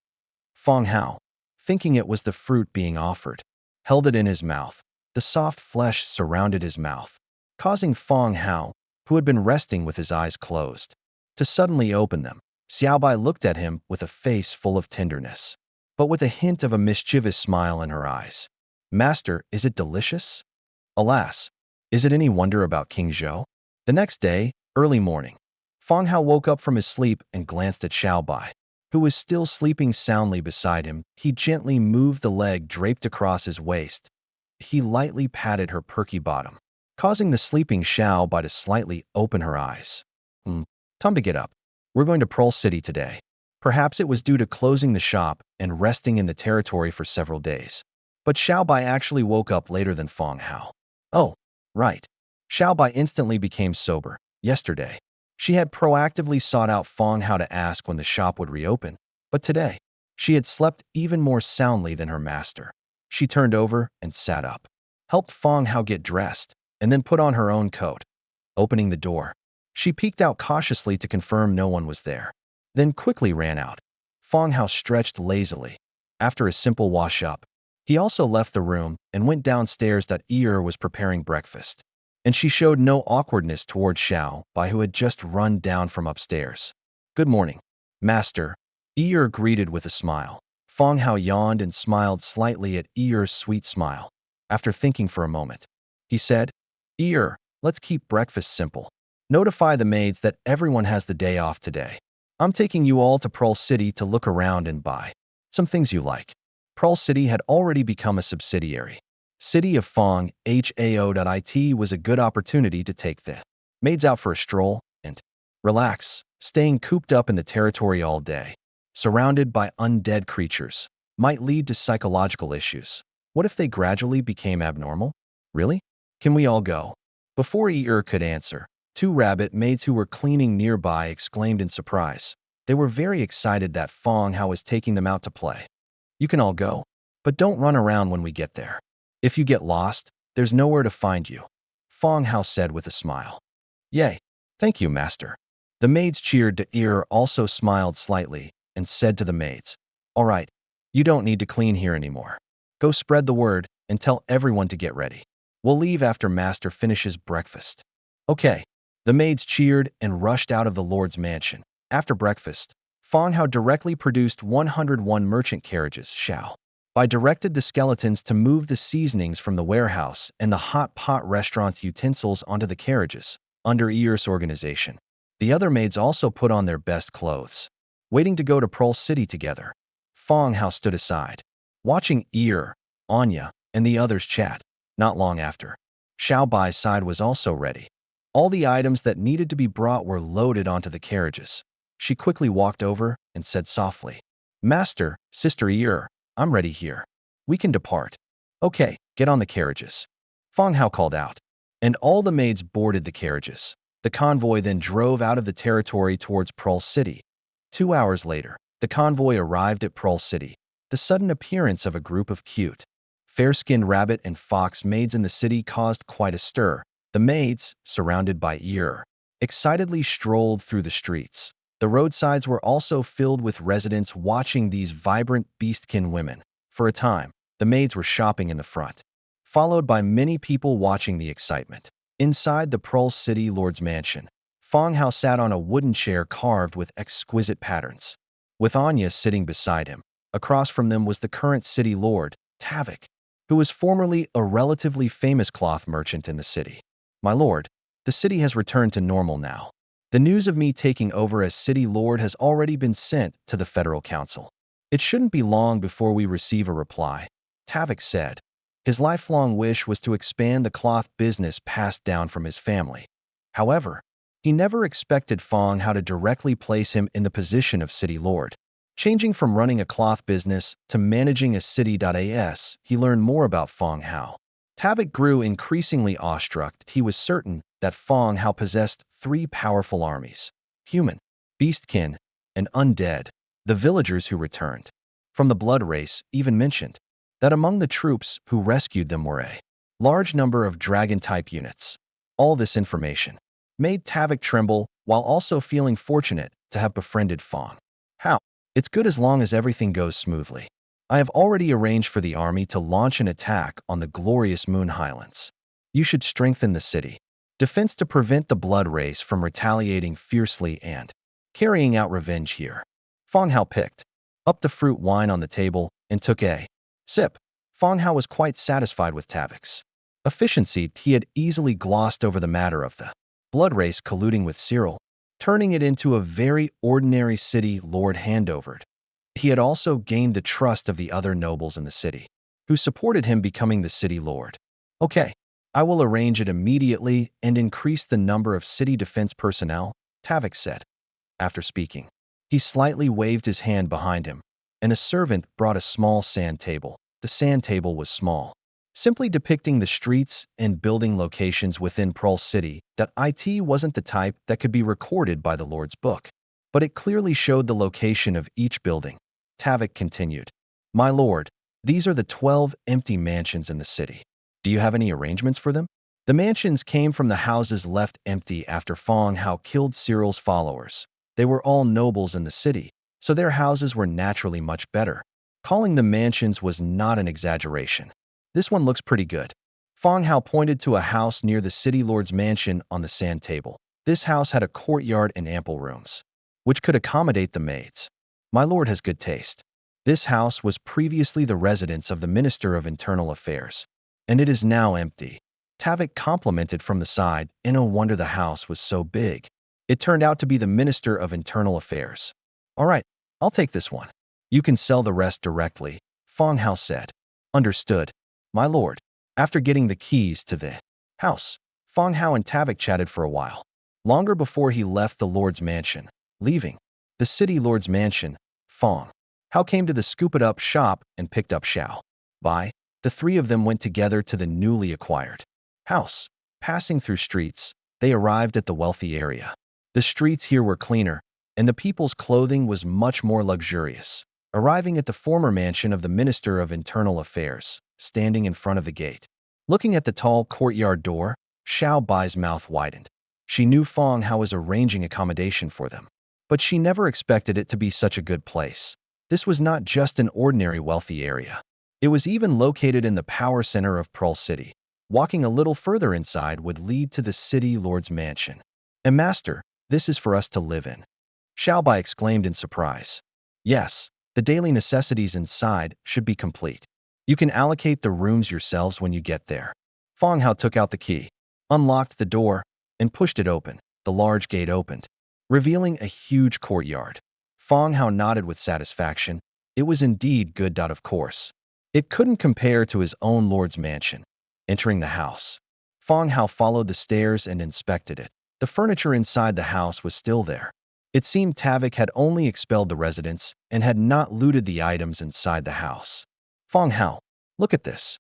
Fang Hao, thinking it was the fruit being offered, held it in his mouth. The soft flesh surrounded his mouth, causing Fang Hao, who had been resting with his eyes closed, to suddenly open them. Xiaobai looked at him with a face full of tenderness, but with a hint of a mischievous smile in her eyes. "Master, is it delicious?" "Alas, is it any wonder about King Zhou?" The next day, early morning, Fang Hao woke up from his sleep and glanced at Xiaobai, who was still sleeping soundly beside him. He gently moved the leg draped across his waist. He lightly patted her perky bottom, causing the sleeping Xiaobai to slightly open her eyes. Time to get up. We're going to Pearl City today." Perhaps it was due to closing the shop and resting in the territory for several days, but Xiaobai actually woke up later than Fang Hao. "Oh, right." Xiaobai instantly became sober. Yesterday, she had proactively sought out Fang Hao to ask when the shop would reopen, but today, She had slept even more soundly than her master. She turned over and sat up, helped Fang Hao get dressed, and then put on her own coat. Opening the door, she peeked out cautiously to confirm no one was there, then quickly ran out. Fang Hao stretched lazily. After a simple wash-up, he also left the room and went downstairs that was preparing breakfast. And she showed no awkwardness toward Xiao Bai, who had just run down from upstairs. "Good morning, master," greeted with a smile. Fang Hao yawned and smiled slightly at sweet smile. After thinking for a moment, he said, let's keep breakfast simple. Notify the maids that everyone has the day off today. I'm taking you all to Pearl City to look around and buy some things you like." Pearl City had already become a subsidiary. City of Fang Hao.it was a good opportunity to take the maids out for a stroll and relax. Staying cooped up in the territory all day, surrounded by undead creatures, might lead to psychological issues. What if they gradually became abnormal? Really? Can we all go? Before could answer, two rabbit maids who were cleaning nearby exclaimed in surprise. They were very excited that Fang Hao was taking them out to play. "You can all go, but don't run around when we get there. If you get lost, there's nowhere to find you," Fang Hao said with a smile. "Yay, thank you, master." The maids cheered. De also smiled slightly and said to the maids, "All right, you don't need to clean here anymore. Go spread the word and tell everyone to get ready. We'll leave after master finishes breakfast." "Okay." The maids cheered and rushed out of the Lord's mansion. After breakfast, Fang Hao directly produced 101 merchant carriages. Xiao Bai directed the skeletons to move the seasonings from the warehouse and the hot pot restaurant's utensils onto the carriages, under organization. The other maids also put on their best clothes. Waiting to go to Pearl City together, Fang Hao stood aside, watching Anya, and the others chat. Not long after, Xiao Bai's side was also ready. All the items that needed to be brought were loaded onto the carriages. She quickly walked over and said softly, "Master, Sister I'm ready here. We can depart." "Okay, get on the carriages," Fang Hao called out, and all the maids boarded the carriages. The convoy then drove out of the territory towards Pearl City. 2 hours later, the convoy arrived at Pearl City. The sudden appearance of a group of cute, fair-skinned rabbit and fox maids in the city caused quite a stir. The maids, surrounded by excitedly strolled through the streets. The roadsides were also filled with residents watching these vibrant beastkin women. For a time, the maids were shopping in the front, followed by many people watching the excitement. Inside the Pearl City Lord's mansion, Fang Hao sat on a wooden chair carved with exquisite patterns, with Anya sitting beside him. Across from them was the current city lord, Tavik, who was formerly a relatively famous cloth merchant in the city. "My lord, the city has returned to normal now. The news of me taking over as city lord has already been sent to the Federal Council. It shouldn't be long before we receive a reply," Tavik said. His lifelong wish was to expand the cloth business passed down from his family. However, he never expected Fang Hao to directly place him in the position of city lord. Changing from running a cloth business to managing a city.as, he learned more about Fang Hao. Tavik grew increasingly awestruck. He was certain that Fang Hao possessed 3 powerful armies: human, beastkin, and undead. The villagers who returned from the blood race even mentioned that among the troops who rescued them were a large number of dragon-type units. All this information made Tavik tremble while also feeling fortunate to have befriended Fang Hao. "It's good as long as everything goes smoothly. I have already arranged for the army to launch an attack on the glorious Moon Highlands. You should strengthen the city defense to prevent the blood race from retaliating fiercely and carrying out revenge here." Fang Hao picked up the fruit wine on the table and took a sip. Fang Hao was quite satisfied with Tavik's efficiency. He had easily glossed over the matter of the blood race colluding with Cyril, turning it into a very ordinary city lord handover. He had also gained the trust of the other nobles in the city, who supported him becoming the city lord. "Okay, I will arrange it immediately and increase the number of city defense personnel," Tavik said. After speaking, he slightly waved his hand behind him, and a servant brought a small sand table. The sand table was small, simply depicting the streets and building locations within Pearl City. That it wasn't the type that could be recorded by the Lord's book, but it clearly showed the location of each building. Tavik continued. My lord, these are the 12 empty mansions in the city. Do you have any arrangements for them? The mansions came from the houses left empty after Fang Hao killed Cyril's followers. They were all nobles in the city, so their houses were naturally much better. Calling them mansions was not an exaggeration. This one looks pretty good. Fang Hao pointed to a house near the city lord's mansion on the sand table. This house had a courtyard and ample rooms, which could accommodate the maids. My lord has good taste. This house was previously the residence of the Minister of Internal Affairs, and it is now empty. Tavik complimented from the side, and no wonder the house was so big. It turned out to be the Minister of Internal Affairs. All right, I'll take this one. You can sell the rest directly, Fang Hao said. Understood, my lord. After getting the keys to the house, Fang Hao and Tavik chatted for a while, longer before he left the lord's mansion. Leaving the city lord's mansion, Fang Hao came to the scoop-it-up shop and picked up Xiao Bai. The three of them went together to the newly acquired house. Passing through streets, they arrived at the wealthy area. The streets here were cleaner, and the people's clothing was much more luxurious. Arriving at the former mansion of the Minister of Internal Affairs, standing in front of the gate. Looking at the tall courtyard door, Xiao Bai's mouth widened. She knew Fang Hao was arranging accommodation for them, but she never expected it to be such a good place. This was not just an ordinary wealthy area. It was even located in the power center of Pearl City. Walking a little further inside would lead to the city lord's mansion. And master, this is for us to live in. Xiao Bai exclaimed in surprise. Yes, the daily necessities inside should be complete. You can allocate the rooms yourselves when you get there. Fang Hao took out the key, unlocked the door, and pushed it open. The large gate opened, revealing a huge courtyard. Fang Hao nodded with satisfaction. It was indeed good. Of course, it couldn't compare to his own lord's mansion. Entering the house, Fang Hao followed the stairs and inspected it. The furniture inside the house was still there. It seemed Tavik had only expelled the residents and had not looted the items inside the house. Fang Hao, look at this.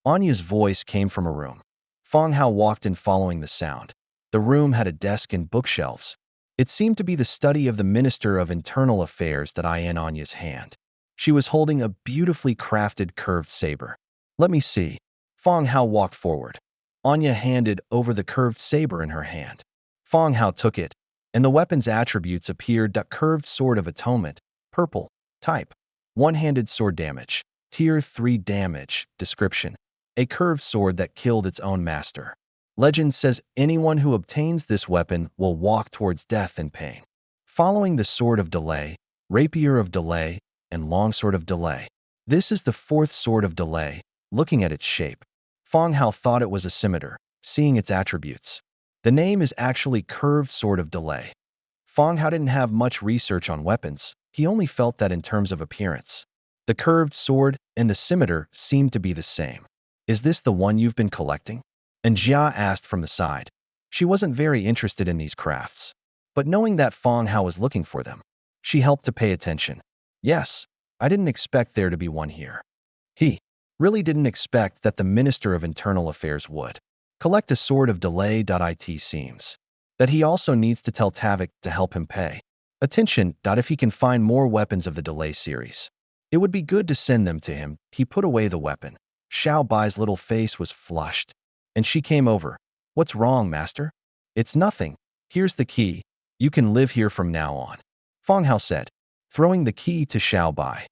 Anya's voice came from a room. Fang Hao walked in following the sound. The room had a desk and bookshelves. It seemed to be the study of the Minister of Internal Affairs that I in Anya's hand. She was holding a beautifully crafted curved saber. Let me see. Fang Hao walked forward. Anya handed over the curved saber in her hand. Fang Hao took it, and the weapon's attributes appeared. Curved sword of atonement, purple, type, one-handed sword damage, tier 3 damage, description, a curved sword that killed its own master. Legend says anyone who obtains this weapon will walk towards death and pain. Following the sword of delay, rapier of delay, and longsword of delay. This is the 4th sword of delay. Looking at its shape, Fang Hao thought it was a scimitar, seeing its attributes. The name is actually curved sword of delay. Fang Hao didn't have much research on weapons. He only felt that in terms of appearance, the curved sword and the scimitar seemed to be the same. Is this the one you've been collecting? And Jia asked from the side. She wasn't very interested in these crafts, but knowing that Fang Hao was looking for them, she helped to pay attention. Yes, I didn't expect there to be one here. He really didn't expect that the Minister of Internal Affairs would collect a sword of delay. It seems that he also needs to tell Tavik to help him pay attention. If he can find more weapons of the delay series, it would be good to send them to him. He put away the weapon. Xiao Bai's little face was flushed, and she came over. What's wrong, master? It's nothing. Here's the key. You can live here from now on, Fang Hao said, throwing the key to Xiao Bai.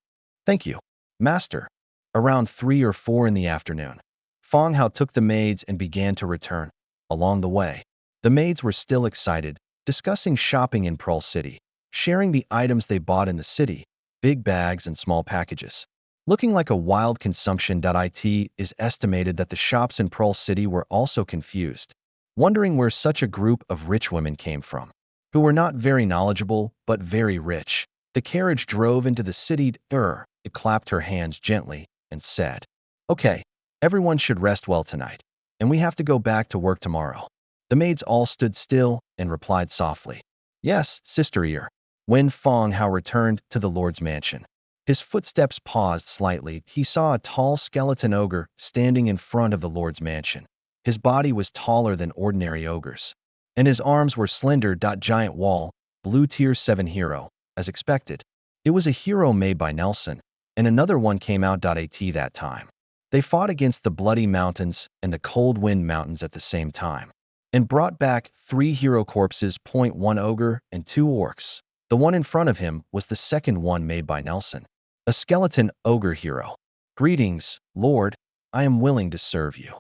Thank you, master. Around 3 or 4 in the afternoon, Fang Hao took the maids and began to return. Along the way, the maids were still excited, discussing shopping in Pearl City, sharing the items they bought in the city, big bags and small packages. Looking like a wild consumption. It is estimated that the shops in Pearl City were also confused, wondering where such a group of rich women came from, who were not very knowledgeable but very rich. The carriage drove into the city. It clapped her hands gently and said, "Okay, everyone should rest well tonight, and we have to go back to work tomorrow." The maids all stood still and replied softly, "Yes, sister ear." When Fang Hao returned to the lord's mansion, his footsteps paused slightly. He saw a tall skeleton ogre standing in front of the lord's mansion. His body was taller than ordinary ogres, and his arms were slender. Giant wall, blue tier 7 hero, as expected. It was a hero made by Nelson, and another one came out at that time. They fought against the Bloody Mountains and the Cold Wind Mountains at the same time, and brought back 3 hero corpses, 1 ogre and 2 orcs. The one in front of him was the second one made by Nelson, a skeleton ogre hero. Greetings, Lord, I am willing to serve you.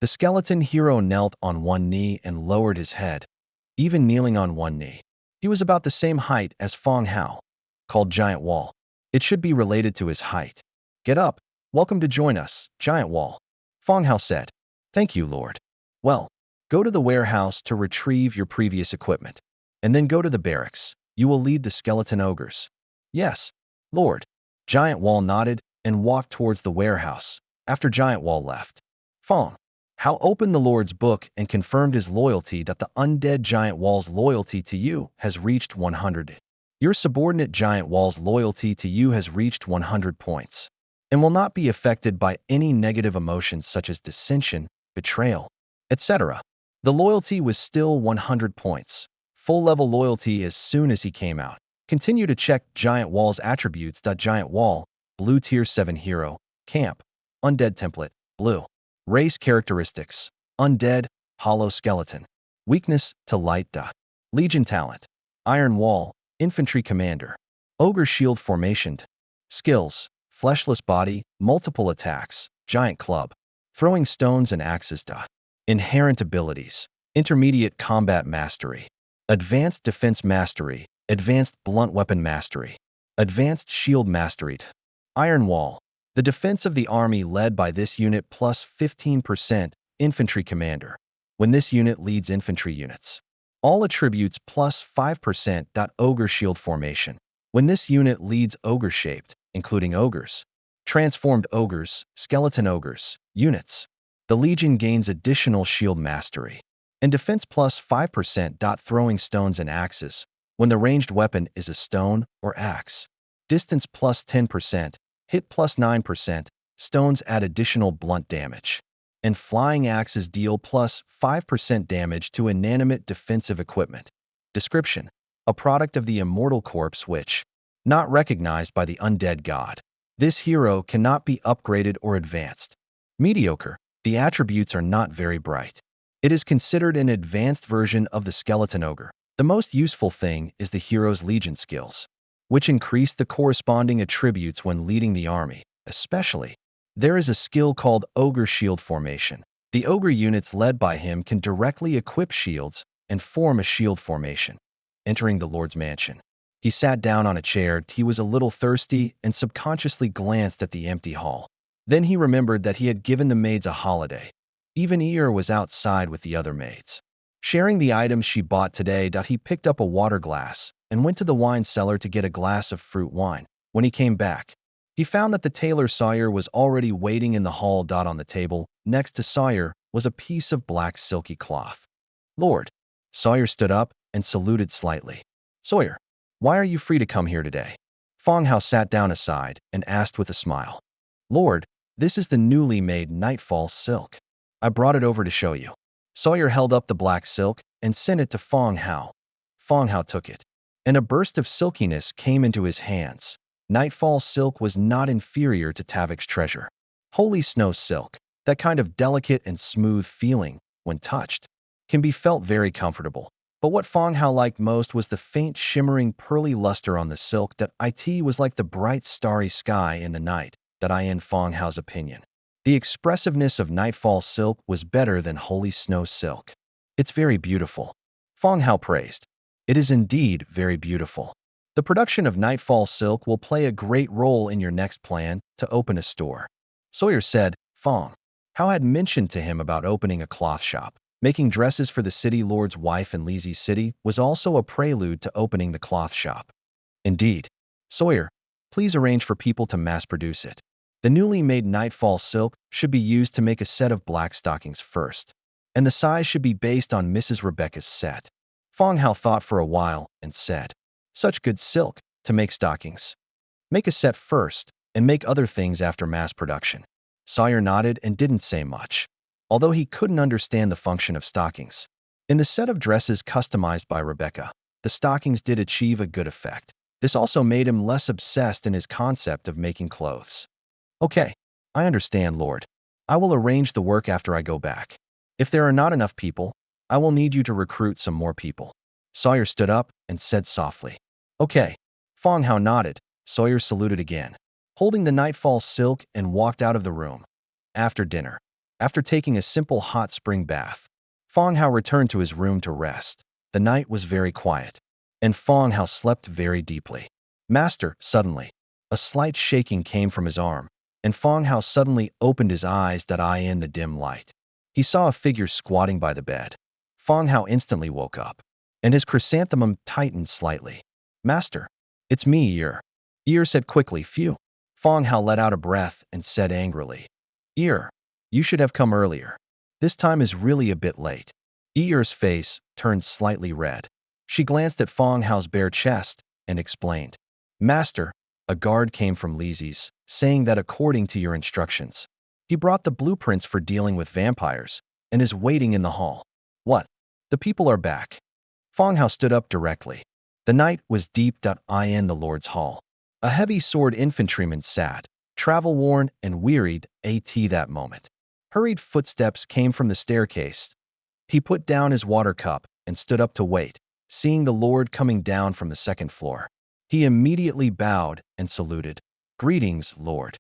The skeleton hero knelt on one knee and lowered his head, even kneeling on one knee. He was about the same height as Fang Hao, called Giant Wall. It should be related to his height. Get up, welcome to join us, Giant Wall. Fang Hao said. Thank you, Lord. Well, go to the warehouse to retrieve your previous equipment, and then go to the barracks. You will lead the skeleton ogres. Yes, Lord. Giant Wall nodded and walked towards the warehouse. After Giant Wall left, Fang Hao opened the Lord's book and confirmed his loyalty that the undead Giant Wall's loyalty to you has reached 100. Your subordinate Giant Wall's loyalty to you has reached 100 points and will not be affected by any negative emotions such as dissension, betrayal, etc. The loyalty was still 100 points. Full-level loyalty as soon as he came out. Continue to check Giant Wall's attributes. Giant Wall, Blue Tier 7 Hero, Camp, Undead Template, Blue. Race characteristics, Undead, Hollow Skeleton. Weakness to Light. Legion Talent, Iron Wall, Infantry Commander. Ogre Shield Formation. Skills, Fleshless Body, Multiple Attacks, Giant Club. Throwing Stones and Axes. Inherent Abilities, Intermediate Combat Mastery. Advanced Defense Mastery, Advanced Blunt Weapon Mastery. Advanced Shield Mastery. Iron Wall. The defense of the army led by this unit plus 15%, Infantry Commander, when this unit leads infantry units. All attributes plus 5%. Ogre Shield Formation, when this unit leads ogre-shaped, including ogres, transformed ogres, skeleton ogres, units. The Legion gains additional shield mastery. And defense plus 5%. Throwing Stones and Axes, when the ranged weapon is a stone or axe. Distance plus 10%. Hit plus 9%, stones add additional blunt damage. And flying axes deal plus 5% damage to inanimate defensive equipment. Description: a product of the immortal corpse which, not recognized by the undead god. This hero cannot be upgraded or advanced. Mediocre, the attributes are not very bright. It is considered an advanced version of the skeleton ogre. The most useful thing is the hero's legion skills, which increase the corresponding attributes when leading the army, especially. There is a skill called Ogre Shield Formation. The ogre units led by him can directly equip shields and form a shield formation. Entering the Lord's mansion, he sat down on a chair. He was a little thirsty and subconsciously glanced at the empty hall. Then he remembered that he had given the maids a holiday. Even Ear was outside with the other maids, sharing the items she bought today. He picked up a water glass and went to the wine cellar to get a glass of fruit wine. When he came back, he found that the tailor Sawyer was already waiting in the hall. On the table, next to Sawyer, was a piece of black silky cloth. Lord. Sawyer stood up and saluted slightly. Sawyer, why are you free to come here today? Fang Hao sat down aside and asked with a smile. Lord, this is the newly made Nightfall silk. I brought it over to show you. Sawyer held up the black silk and sent it to Fang Hao. Fang Hao took it, and a burst of silkiness came into his hands. Nightfall silk was not inferior to Tavik's treasure. Holy snow silk, that kind of delicate and smooth feeling, when touched, can be felt very comfortable. But what Fang Hao liked most was the faint shimmering pearly luster on the silk. It was like the bright starry sky in the night. In Fang Hao's opinion, the expressiveness of Nightfall silk was better than Holy Snow silk. It's very beautiful, Fang Hao praised. It is indeed very beautiful. The production of Nightfall silk will play a great role in your next plan to open a store. Sawyer said. Fang Hao had mentioned to him about opening a cloth shop. Making dresses for the city lord's wife in Lizi's city was also a prelude to opening the cloth shop. Indeed. Sawyer, please arrange for people to mass produce it. The newly made Nightfall silk should be used to make a set of black stockings first, and the size should be based on Mrs. Rebecca's set. Fang Hao thought for a while and said, such good silk to make stockings. Make a set first and make other things after mass production. Sawyer nodded and didn't say much, although he couldn't understand the function of stockings. In the set of dresses customized by Rebecca, the stockings did achieve a good effect. This also made him less obsessed in his concept of making clothes. Okay, I understand, Lord. I will arrange the work after I go back. If there are not enough people, I will need you to recruit some more people. Sawyer stood up and said softly. Okay. Fang Hao nodded. Sawyer saluted again, holding the nightfall silk, and walked out of the room. After dinner, after taking a simple hot spring bath, Fang Hao returned to his room to rest. The night was very quiet, and Fang Hao slept very deeply. Master, suddenly, a slight shaking came from his arm, and Fang Hao suddenly opened his eyes in the dim light. He saw a figure squatting by the bed. Fang Hao instantly woke up, and his chrysanthemum tightened slightly. Master, it's me, Ear said quickly. Phew. Fang Hao let out a breath and said angrily. Ear, you should have come earlier. This time is really a bit late. Ear's face turned slightly red. She glanced at Fang Hao's bare chest and explained. Master, a guard came from Lizi's, saying that according to your instructions, he brought the blueprints for dealing with vampires and is waiting in the hall. What? The people are back. Fang Hao stood up directly. The night was deep. In the Lord's hall, a heavy sword infantryman sat, travel-worn and wearied, that moment. Hurried footsteps came from the staircase. He put down his water cup and stood up to wait, seeing the Lord coming down from the second floor. He immediately bowed and saluted. Greetings, Lord.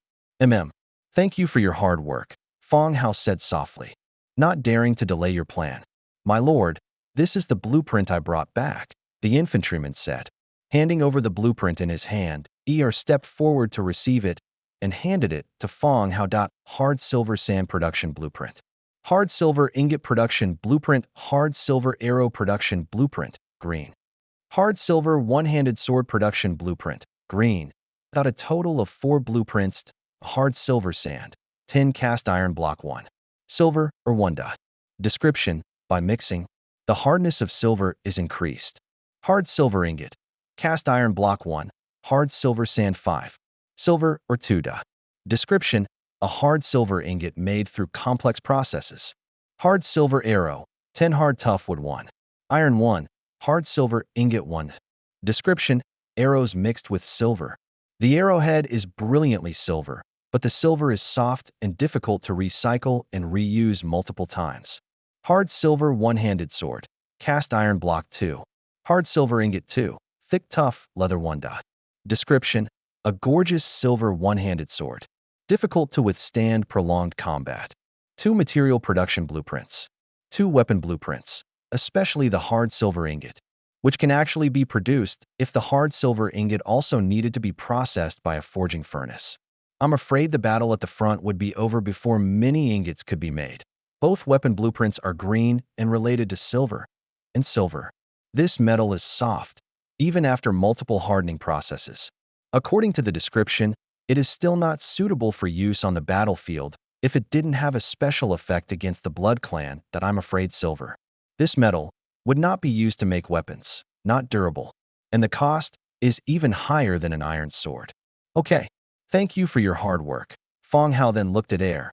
Thank you for your hard work, Fang Hao said softly, not daring to delay your plan. My lord, this is the blueprint I brought back, the infantryman said. Handing over the blueprint in his hand, stepped forward to receive it and handed it to Fang Hao. Hard silver sand production blueprint. Hard silver ingot production blueprint. Hard silver arrow production blueprint, green. Hard silver one-handed sword production blueprint, green. A total of 4 blueprints. Hard silver sand, tin cast iron block 1. Silver or 1 die. Description: by mixing, the hardness of silver is increased. Hard silver ingot, cast iron block 1. Hard silver sand 5. Silver or 2 die. Description: a hard silver ingot made through complex processes. Hard silver arrow, 10 hard tough wood 1. Iron 1. Hard silver ingot 1. Description: arrows mixed with silver. The arrowhead is brilliantly silver, but the silver is soft and difficult to recycle and reuse multiple times. Hard silver one-handed sword, cast iron block 2. Hard silver ingot 2. Thick tough leather 1 die. Description: a gorgeous silver one-handed sword, difficult to withstand prolonged combat. 2 material production blueprints. 2 weapon blueprints, especially the hard silver ingot, which can actually be produced if the hard silver ingot also needed to be processed by a forging furnace. I'm afraid the battle at the front would be over before many ingots could be made. Both weapon blueprints are green and related to silver. And silver. This metal is soft, even after multiple hardening processes. According to the description, it is still not suitable for use on the battlefield if it didn't have a special effect against the Blood Clan. I'm afraid silver. This metal would not be used to make weapons, not durable, and the cost is even higher than an iron sword. Okay, thank you for your hard work. Fang Hao then looked at Air.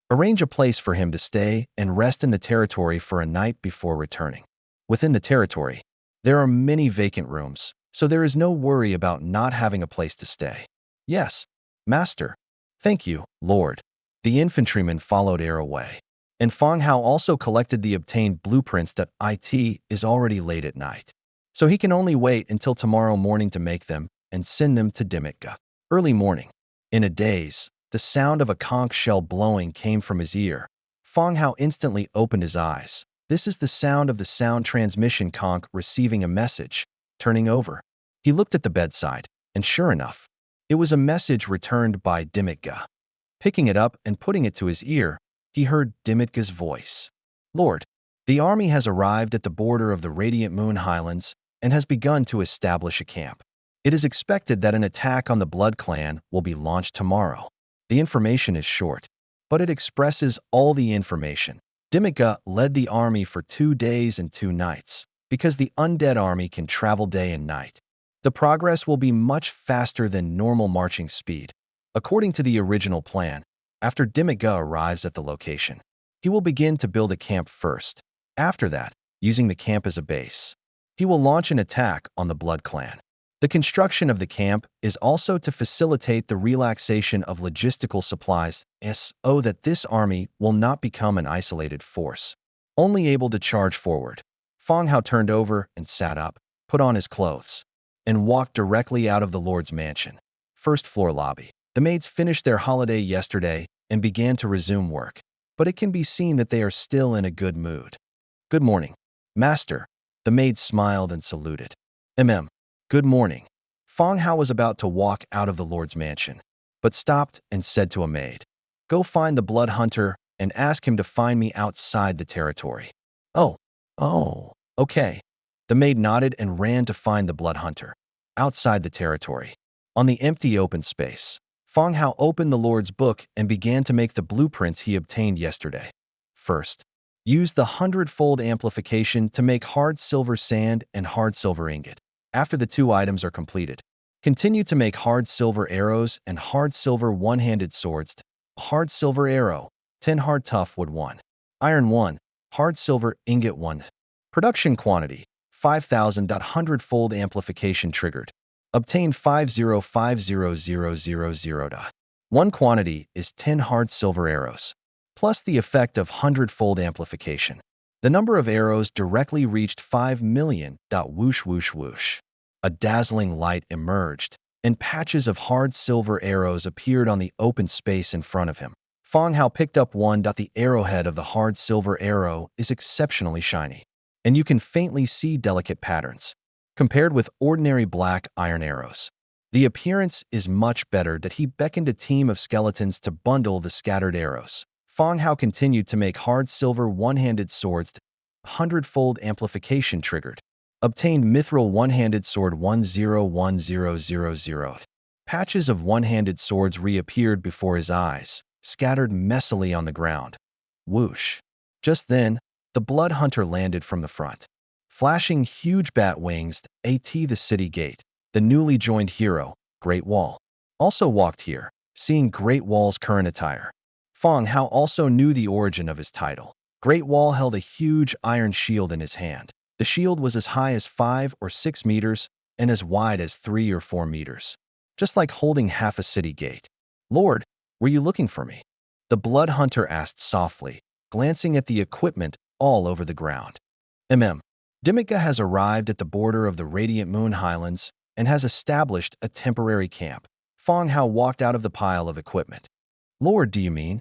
Arrange a place for him to stay and rest in the territory for a night before returning. Within the territory, there are many vacant rooms, so there is no worry about not having a place to stay. Yes, Master. Thank you, Lord. The infantryman followed Air away, and Fang Hao also collected the obtained blueprints. It is already late at night, so he can only wait until tomorrow morning to make them and send them to Dimika. Early morning. In a daze, the sound of a conch shell blowing came from his ear. Fang Hao instantly opened his eyes. This is the sound of the sound transmission conch receiving a message. Turning over, he looked at the bedside, and sure enough, it was a message returned by Dimika. Picking it up and putting it to his ear, he heard Dimitka's voice. Lord, the army has arrived at the border of the Radiant Moon Highlands and has begun to establish a camp. It is expected that an attack on the Blood Clan will be launched tomorrow. The information is short, but it expresses all the information. Dimika led the army for 2 days and 2 nights, because the undead army can travel day and night. The progress will be much faster than normal marching speed. According to the original plan, after Dimika arrives at the location, he will begin to build a camp first. After that, using the camp as a base, he will launch an attack on the Blood Clan. The construction of the camp is also to facilitate the relaxation of logistical supplies so that this army will not become an isolated force, only able to charge forward. Fang Hao turned over and sat up, put on his clothes, and walked directly out of the Lord's mansion. First floor lobby. The maids finished their holiday yesterday and began to resume work, but it can be seen that they are still in a good mood. Good morning, master. The maid smiled and saluted. Good morning. Fang Hao was about to walk out of the Lord's mansion, but stopped and said to a maid, "Go find the blood hunter and ask him to find me outside the territory." Oh, okay. The maid nodded and ran to find the blood hunter. Outside the territory, on the empty open space, Fang Hao opened the Lord's book and began to make the blueprints he obtained yesterday. First, use the hundredfold amplification to make hard silver sand and hard silver ingot. After the two items are completed, continue to make hard silver arrows and hard silver one-handed swords. Hard silver arrow, 10 hard tough wood 1. Iron 1, hard silver ingot 1. Production quantity, 5,000. Hundredfold amplification triggered. Obtain 505000. 1 quantity is 10 hard silver arrows, plus the effect of hundredfold amplification. The number of arrows directly reached 5 million. Whoosh whoosh whoosh. A dazzling light emerged, and patches of hard silver arrows appeared on the open space in front of him. Fang Hao picked up one. The arrowhead of the hard silver arrow is exceptionally shiny, and you can faintly see delicate patterns. Compared with ordinary black iron arrows, the appearance is much better. He beckoned a team of skeletons to bundle the scattered arrows. Fang Hao continued to make hard silver one-handed swords. Hundredfold amplification triggered. Obtained mithril one-handed sword 101000. Patches of one-handed swords reappeared before his eyes, scattered messily on the ground. Whoosh. Just then, the blood hunter landed from the front, flashing huge bat wings. The city gate. The newly joined hero, Great Wall, also walked here, seeing Great Wall's current attire. Fang Hao also knew the origin of his title. Great Wall held a huge iron shield in his hand. The shield was as high as 5 or 6 meters and as wide as 3 or 4 meters, just like holding half a city gate. "Lord, were you looking for me?" the blood hunter asked softly, glancing at the equipment all over the ground. Dimika has arrived at the border of the Radiant Moon Highlands and has established a temporary camp. Fang Hao walked out of the pile of equipment. "Lord, do you mean?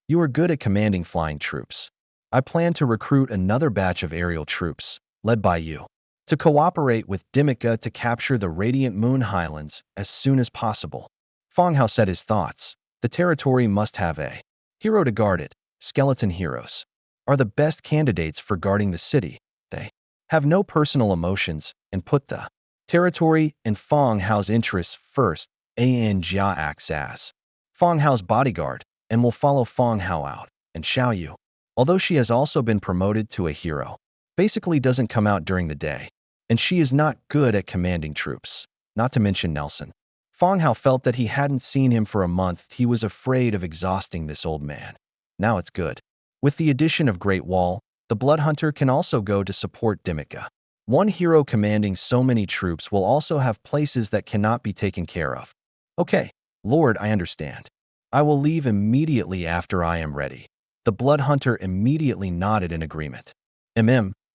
You are good at commanding flying troops. I plan to recruit another batch of aerial troops, led by you, to cooperate with Dimika to capture the Radiant Moon Highlands as soon as possible." Fang Hao said his thoughts. The territory must have a hero to guard it. Skeleton heroes are the best candidates for guarding the city. They have no personal emotions and put the territory in Fang Hao's interests first. Jia acts as Fang Hao's bodyguard and will follow Fang Hao out, and Xiao Yu, although she has also been promoted to a hero, basically doesn't come out during the day, and she is not good at commanding troops, not to mention Nelson. Fang Hao felt that he hadn't seen him for a month. He was afraid of exhausting this old man. Now it's good. With the addition of Great Wall, the Blood Hunter can also go to support Dimika. One hero commanding so many troops will also have places that cannot be taken care of. "Okay, Lord, I understand. I will leave immediately after I am ready." The Blood Hunter immediately nodded in agreement.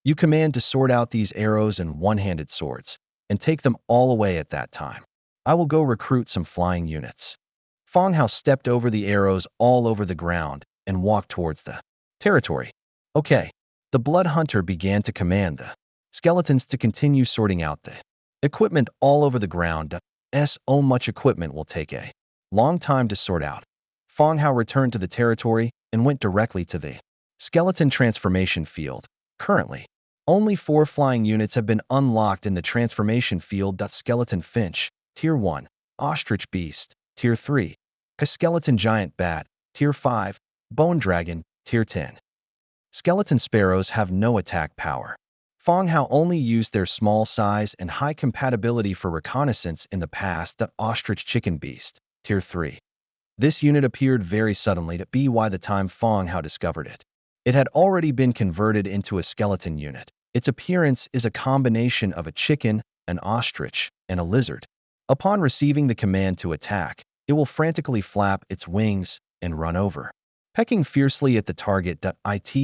You command to sort out these arrows and one-handed swords, and take them all away at that time. I will go recruit some flying units. Fang Hao stepped over the arrows all over the ground and walked towards the territory. "Okay." The Blood Hunter began to command the skeletons to continue sorting out the equipment all over the ground. So much equipment will take a long time to sort out. Fang Hao returned to the territory and went directly to the skeleton transformation field. Currently, only 4 flying units have been unlocked in the transformation field. Skeleton Finch, Tier 1, Ostrich Beast, Tier 3, Skeleton Giant Bat, Tier 5, Bone Dragon, Tier 10. Skeleton Sparrows have no attack power. Fang Hao only used their small size and high compatibility for reconnaissance in the past. Ostrich Chicken Beast, Tier 3. This unit appeared very suddenly to be why the time Fang Hao discovered it. It had already been converted into a skeleton unit. Its appearance is a combination of a chicken, an ostrich, and a lizard. Upon receiving the command to attack, it will frantically flap its wings and run over, pecking fiercely at the target. It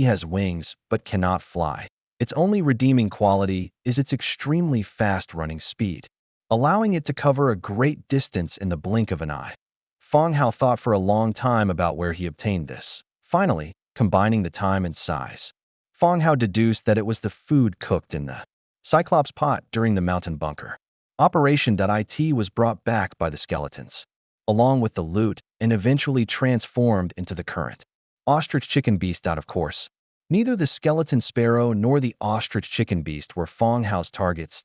has wings but cannot fly. Its only redeeming quality is its extremely fast running speed, allowing it to cover a great distance in the blink of an eye. Fang Hao thought for a long time about where he obtained this. Finally, combining the time and size, Fang Hao deduced that it was the food cooked in the Cyclops pot during the mountain bunker. Operation.it was brought back by the skeletons, along with the loot, and eventually transformed into the current ostrich chicken beast. Of course, neither the skeleton sparrow nor the ostrich chicken beast were Fang Hao's targets.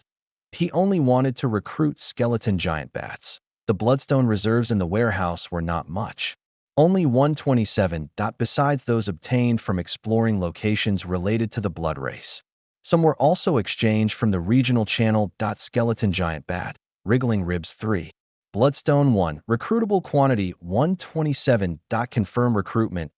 He only wanted to recruit skeleton giant bats. The bloodstone reserves in the warehouse were not much. Only 127. Besides those obtained from exploring locations related to the blood race. Some were also exchanged from the regional channel. Skeleton giant bat, wriggling ribs 3. Bloodstone 1. Recruitable quantity 127. Confirm recruitment.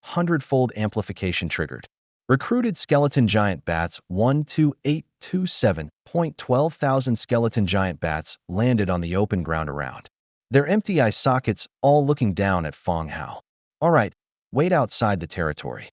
Hundredfold amplification triggered. Recruited skeleton giant bats 12827.12,000 skeleton giant bats landed on the open ground around their empty eye sockets, all looking down at Fang Hao. All right, wait outside the territory.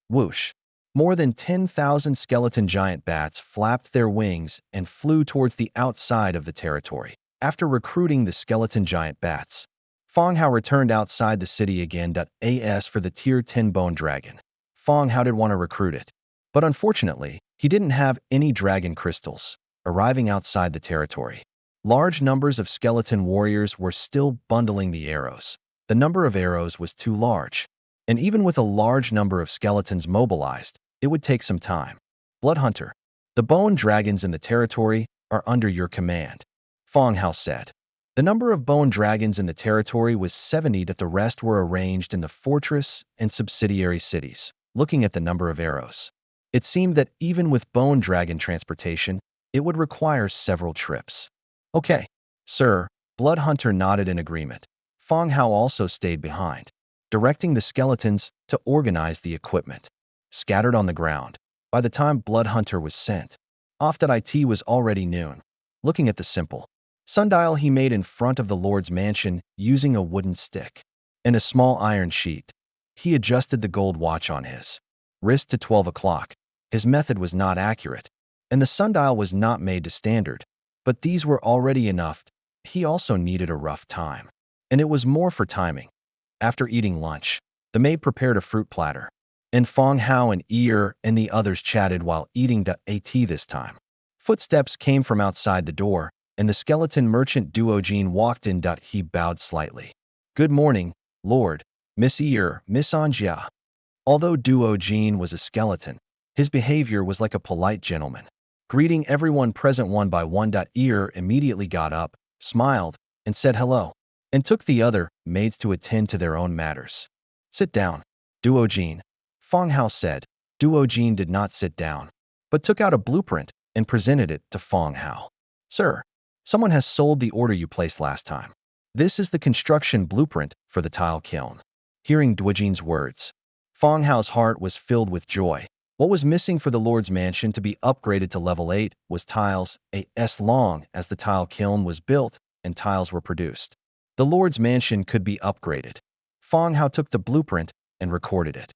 Whoosh. More than 10,000 skeleton giant bats flapped their wings and flew towards the outside of the territory. After recruiting the skeleton giant bats, Fang Hao returned outside the city again. As for the Tier 10 bone dragon, Fang Hao did want to recruit it, but unfortunately, he didn't have any dragon crystals. Arriving outside the territory, large numbers of skeleton warriors were still bundling the arrows. The number of arrows was too large, and even with a large number of skeletons mobilized, it would take some time. Blood Hunter, the bone dragons in the territory are under your command, Fang Hao said. The number of bone dragons in the territory was 70. The rest were arranged in the fortress and subsidiary cities. Looking at the number of arrows, it seemed that even with bone dragon transportation, it would require several trips. Okay, sir, Blood Hunter nodded in agreement. Fang Hao also stayed behind, directing the skeletons to organize the equipment scattered on the ground. By the time Blood Hunter was sent off, it was already noon. Looking at the simple sundial he made in front of the Lord's mansion using a wooden stick and a small iron sheet, he adjusted the gold watch on his wrist to 12 o'clock. His method was not accurate, and the sundial was not made to standard, but these were already enough. He also needed a rough time, and it was more for timing. After eating lunch, the maid prepared a fruit platter, and Fang Hao and and the others chatted while eating. This time, footsteps came from outside the door, and the skeleton merchant Duojin walked in. He bowed slightly. Good morning, Lord, Miss Miss Anjia. Although Duojin was a skeleton, his behavior was like a polite gentleman, greeting everyone present one by one. Immediately got up, smiled, and said hello, and took the other maids to attend to their own matters. Sit down, Duojin, Fang Hao said. Duojin did not sit down, but took out a blueprint and presented it to Fang Hao. Sir, someone has sold the order you placed last time. This is the construction blueprint for the tile kiln. Hearing Duojin's words, Fang Hao's heart was filled with joy. What was missing for the Lord's mansion to be upgraded to level 8 was tiles. As long as the tile kiln was built and tiles were produced, the Lord's mansion could be upgraded. Fang Hao took the blueprint and recorded it.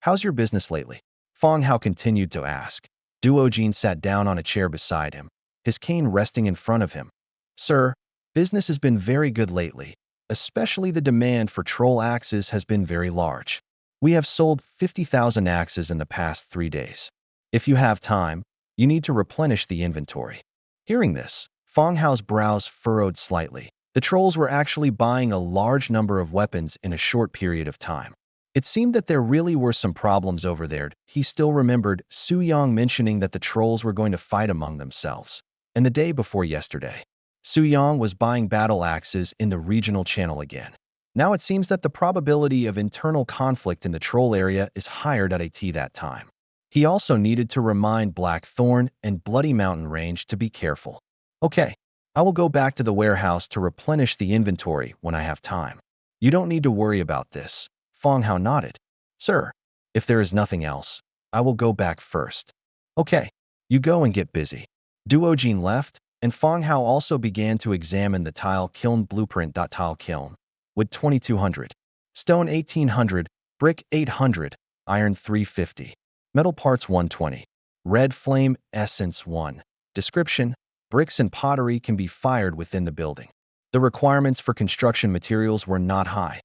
How's your business lately? Fang Hao continued to ask. Duojin sat down on a chair beside him, his cane resting in front of him. Sir, business has been very good lately. Especially the demand for troll axes has been very large. We have sold 50,000 axes in the past 3 days. If you have time, you need to replenish the inventory. Hearing this, Fang Hao's brows furrowed slightly. The trolls were actually buying a large number of weapons in a short period of time. It seemed that there really were some problems over there. He still remembered Su Yang mentioning that the trolls were going to fight among themselves. And the day before yesterday, Su Yang was buying battle axes in the regional channel again. Now it seems that the probability of internal conflict in the troll area is higher at that time. He also needed to remind Blackthorn and Bloody Mountain Range to be careful. Okay, I will go back to the warehouse to replenish the inventory when I have time. You don't need to worry about this. Fang Hao nodded. Sir, if there is nothing else, I will go back first. Okay, you go and get busy. Duojin left, and Fang Hao also began to examine the tile kiln blueprint. Tile kiln, wood 2200, stone 1800, brick 800, iron 350, metal parts 120, red flame essence 1. Description: bricks and pottery can be fired within the building. The requirements for construction materials were not high,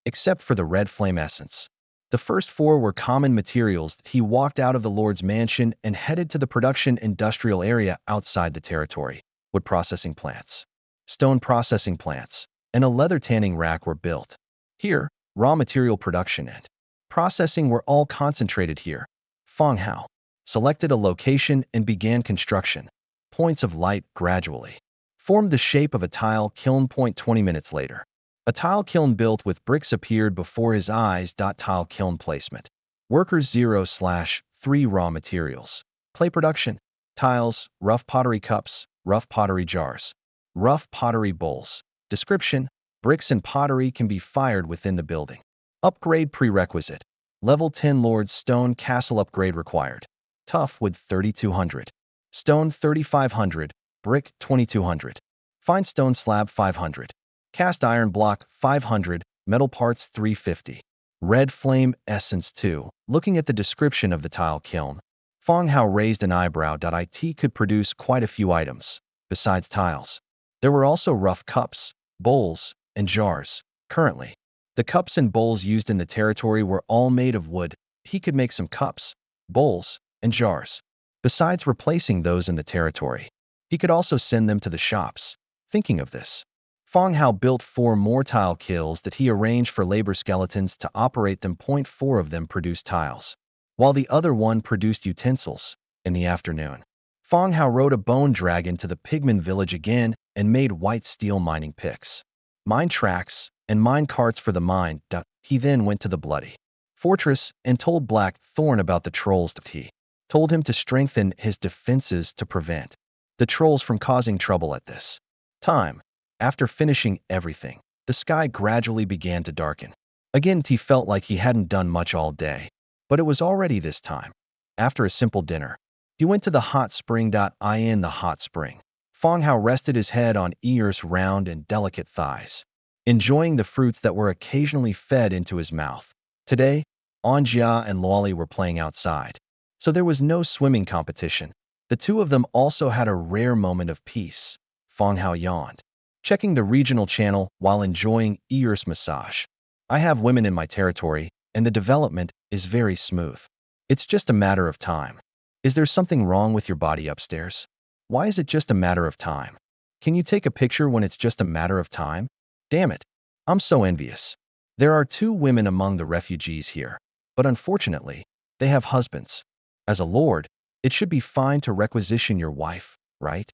except for the red flame essence. The first four were common materials. He walked out of the Lord's mansion and headed to the production industrial area outside the territory. Wood processing plants, stone processing plants, and a leather tanning rack were built. Here, raw material production and processing were all concentrated here. Fang Hao selected a location and began construction. Points of light gradually formed the shape of a tile kiln. 20 minutes later, a tile kiln built with bricks appeared before his eyes. Tile kiln placement. Workers 0/3 raw materials. Clay production. Tiles, rough pottery cups, rough pottery jars, rough pottery bowls. Description: bricks and pottery can be fired within the building. Upgrade prerequisite. Level 10 Lord's Stone Castle upgrade required. Tough wood 3200. Stone 3500. Brick 2200. Fine stone slab 500. Cast iron block 500, metal parts 350. Red flame essence 2. Looking at the description of the tile kiln, Fang Hao raised an eyebrow. It could produce quite a few items. Besides tiles, there were also rough cups, bowls, and jars. Currently, the cups and bowls used in the territory were all made of wood. He could make some cups, bowls, and jars. Besides replacing those in the territory, he could also send them to the shops. Thinking of this, Fang Hao built 4 more tile kilns that he arranged for labor skeletons to operate them. 4 of them produced tiles, while the other one produced utensils. In the afternoon, Fang Hao rode a bone dragon to the pigman village again and made white steel mining picks, mine tracks, and mine carts for the mine. He then went to the bloody fortress and told Black Thorn about the trolls. He told him to strengthen his defenses to prevent the trolls from causing trouble at this time. After finishing everything, the sky gradually began to darken. Again, he felt like he hadn't done much all day, but it was already this time. After a simple dinner, he went to the hot spring. In the hot spring, Fang Hao rested his head on Ear's round and delicate thighs, enjoying the fruits that were occasionally fed into his mouth. Today, Anjia and Luoli were playing outside, so there was no swimming competition. The two of them also had a rare moment of peace. Fang Hao yawned, checking the regional channel while enjoying Ear's massage. I have women in my territory, and the development is very smooth. It's just a matter of time. Is there something wrong with your body upstairs? Why is it just a matter of time? Can you take a picture when it's just a matter of time? Damn it, I'm so envious. There are 2 women among the refugees here, but unfortunately, they have husbands. As a lord, it should be fine to requisition your wife, right?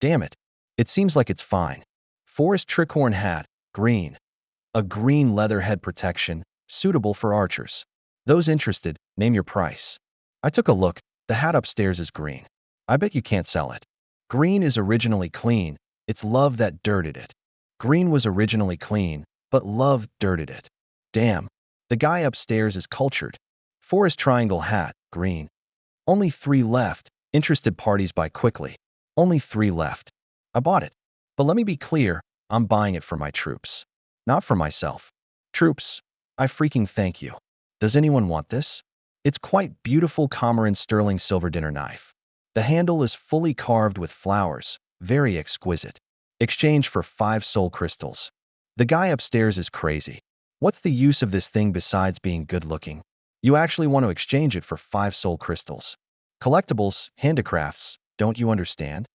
Damn it, it seems like it's fine. Forest tricorn hat, green. A green leather head protection, suitable for archers. Those interested, name your price. I took a look. The hat upstairs is green. I bet you can't sell it. Green is originally clean. It's love that dirted it. Green was originally clean, but love dirted it. Damn, the guy upstairs is cultured. Forest triangle hat, green. Only 3 left. Interested parties buy quickly. Only 3 left. I bought it. But let me be clear, I'm buying it for my troops. Not for myself. Troops, I freaking thank you. Does anyone want this? It's quite beautiful Cormoran sterling silver dinner knife. The handle is fully carved with flowers, very exquisite. Exchange for 5 soul crystals. The guy upstairs is crazy. What's the use of this thing besides being good looking? You actually want to exchange it for 5 soul crystals. Collectibles, handicrafts, don't you understand?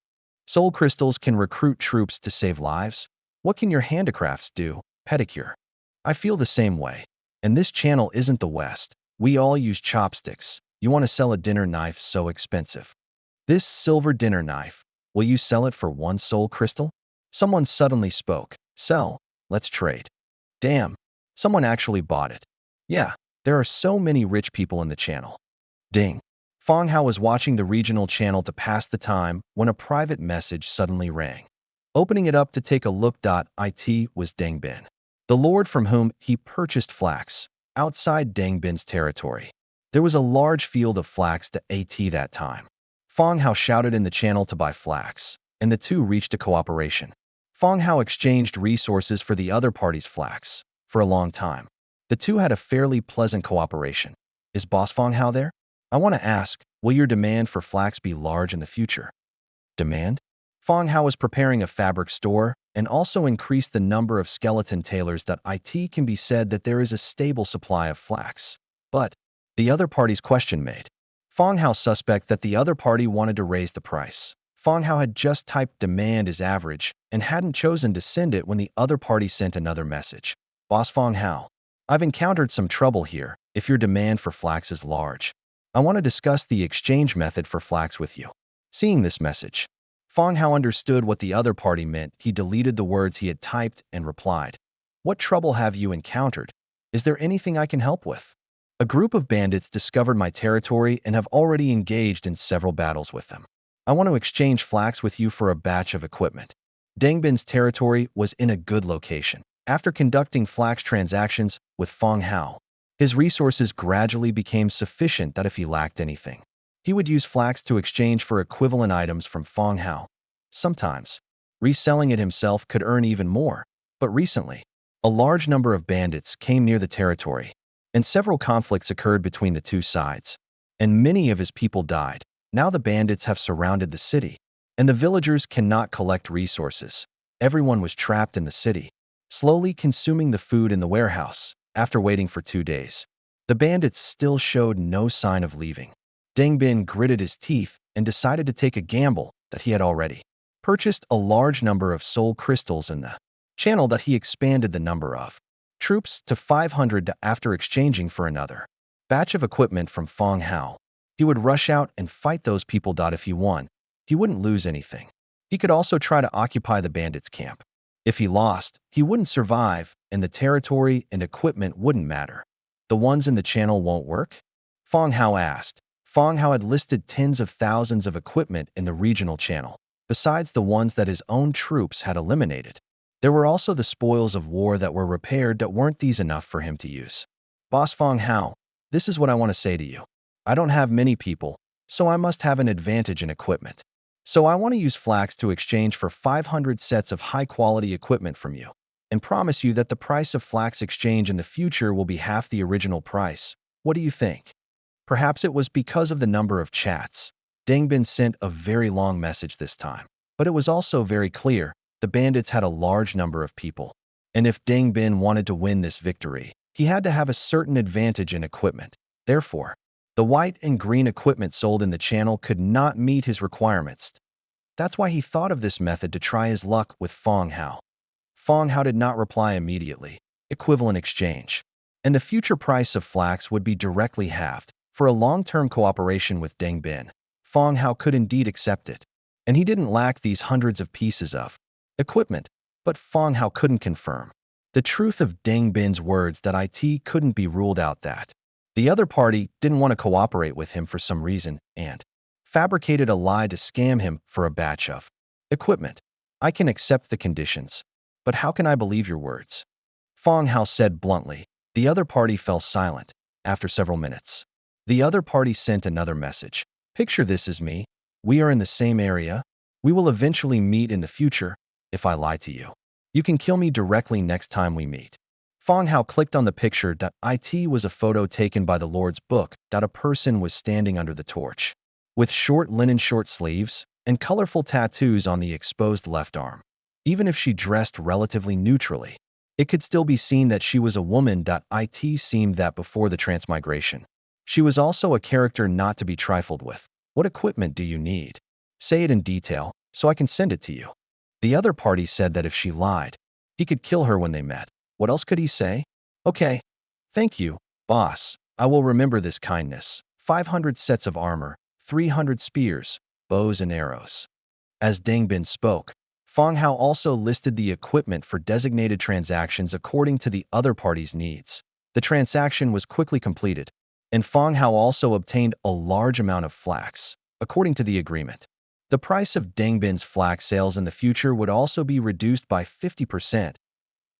Soul crystals can recruit troops to save lives. What can your handicrafts do? Pedicure. I feel the same way. And this channel isn't the West. We all use chopsticks. You want to sell a dinner knife so expensive. This silver dinner knife, will you sell it for 1 soul crystal? Someone suddenly spoke. Sell. Let's trade. Damn. Someone actually bought it. Yeah, there are so many rich people in the channel. Ding. Fang Hao was watching the regional channel to pass the time when a private message suddenly rang. Opening it up to take a look. It was Dangbin, the lord from whom he purchased flax, outside Dangbin's territory. There was a large field of flax to at that time. Fang Hao shouted in the channel to buy flax, and the two reached a cooperation. Fang Hao exchanged resources for the other party's flax. For a long time, the two had a fairly pleasant cooperation. Is Boss Fang Hao there? I want to ask, will your demand for flax be large in the future? Demand? Fang Hao is preparing a fabric store and also increased the number of skeleton tailors. It can be said that there is a stable supply of flax. But the other party's question made Fang Hao suspect that the other party wanted to raise the price. Fang Hao had just typed demand is average and hadn't chosen to send it when the other party sent another message. Boss Fang Hao, I've encountered some trouble here if your demand for flax is large. I want to discuss the exchange method for flax with you. Seeing this message, Fang Hao understood what the other party meant. He deleted the words he had typed and replied, What trouble have you encountered? Is there anything I can help with? A group of bandits discovered my territory and have already engaged in several battles with them. I want to exchange flax with you for a batch of equipment. Dangbin's territory was in a good location. After conducting flax transactions with Fang Hao, his resources gradually became sufficient that if he lacked anything, he would use flax to exchange for equivalent items from Fang Hao. Sometimes, reselling it himself could earn even more, but recently, a large number of bandits came near the territory, and several conflicts occurred between the two sides, and many of his people died. Now the bandits have surrounded the city, and the villagers cannot collect resources. Everyone was trapped in the city, slowly consuming the food in the warehouse. After waiting for 2 days, the bandits still showed no sign of leaving. Dangbin gritted his teeth and decided to take a gamble that he had already purchased a large number of soul crystals in the channel that he expanded the number of troops to 500 after exchanging for another batch of equipment from Fang Hao. He would rush out and fight those people. If he won, he wouldn't lose anything. He could also try to occupy the bandits' camp. If he lost, he wouldn't survive, and the territory and equipment wouldn't matter. The ones in the channel won't work? Fang Hao asked. Fang Hao had listed tens of thousands of equipment in the regional channel, besides the ones that his own troops had eliminated. There were also the spoils of war that were repaired. Weren't these enough for him to use? Boss Fang Hao, this is what I want to say to you. I don't have many people, so I must have an advantage in equipment. So I want to use flax to exchange for 500 sets of high-quality equipment from you, and promise you that the price of flax exchange in the future will be half the original price. What do you think? Perhaps it was because of the number of chats. Dangbin sent a very long message this time, but it was also very clear the bandits had a large number of people, and if Dangbin wanted to win this victory, he had to have a certain advantage in equipment. Therefore, the white and green equipment sold in the channel could not meet his requirements. That's why he thought of this method to try his luck with Fang Hao. Fang Hao did not reply immediately. Equivalent exchange. And the future price of flax would be directly halved. For a long-term cooperation with Dangbin, Fang Hao could indeed accept it. And he didn't lack these hundreds of pieces of equipment, but Fang Hao couldn't confirm the truth of Dangbin's words. That it couldn't be ruled out that the other party didn't want to cooperate with him for some reason and fabricated a lie to scam him for a batch of equipment. I can accept the conditions, but how can I believe your words? Fang Hao said bluntly. The other party fell silent. After several minutes, the other party sent another message. Picture this as me. We are in the same area. We will eventually meet in the future. If I lie to you, you can kill me directly next time we meet. Fang Hao clicked on the picture. It was a photo taken by the Lord's book that a person was standing under the torch, with short linen short sleeves and colorful tattoos on the exposed left arm. Even if she dressed relatively neutrally, it could still be seen that she was a woman. It seemed that before the transmigration, she was also a character not to be trifled with. What equipment do you need? Say it in detail, so I can send it to you. The other party said that if she lied, he could kill her when they met. What else could he say? Okay. Thank you, boss. I will remember this kindness. 500 sets of armor, 300 spears, bows and arrows. As Dangbin spoke, Fang Hao also listed the equipment for designated transactions according to the other party's needs. The transaction was quickly completed, and Fang Hao also obtained a large amount of flax, according to the agreement. The price of Dangbin's flax sales in the future would also be reduced by 50%.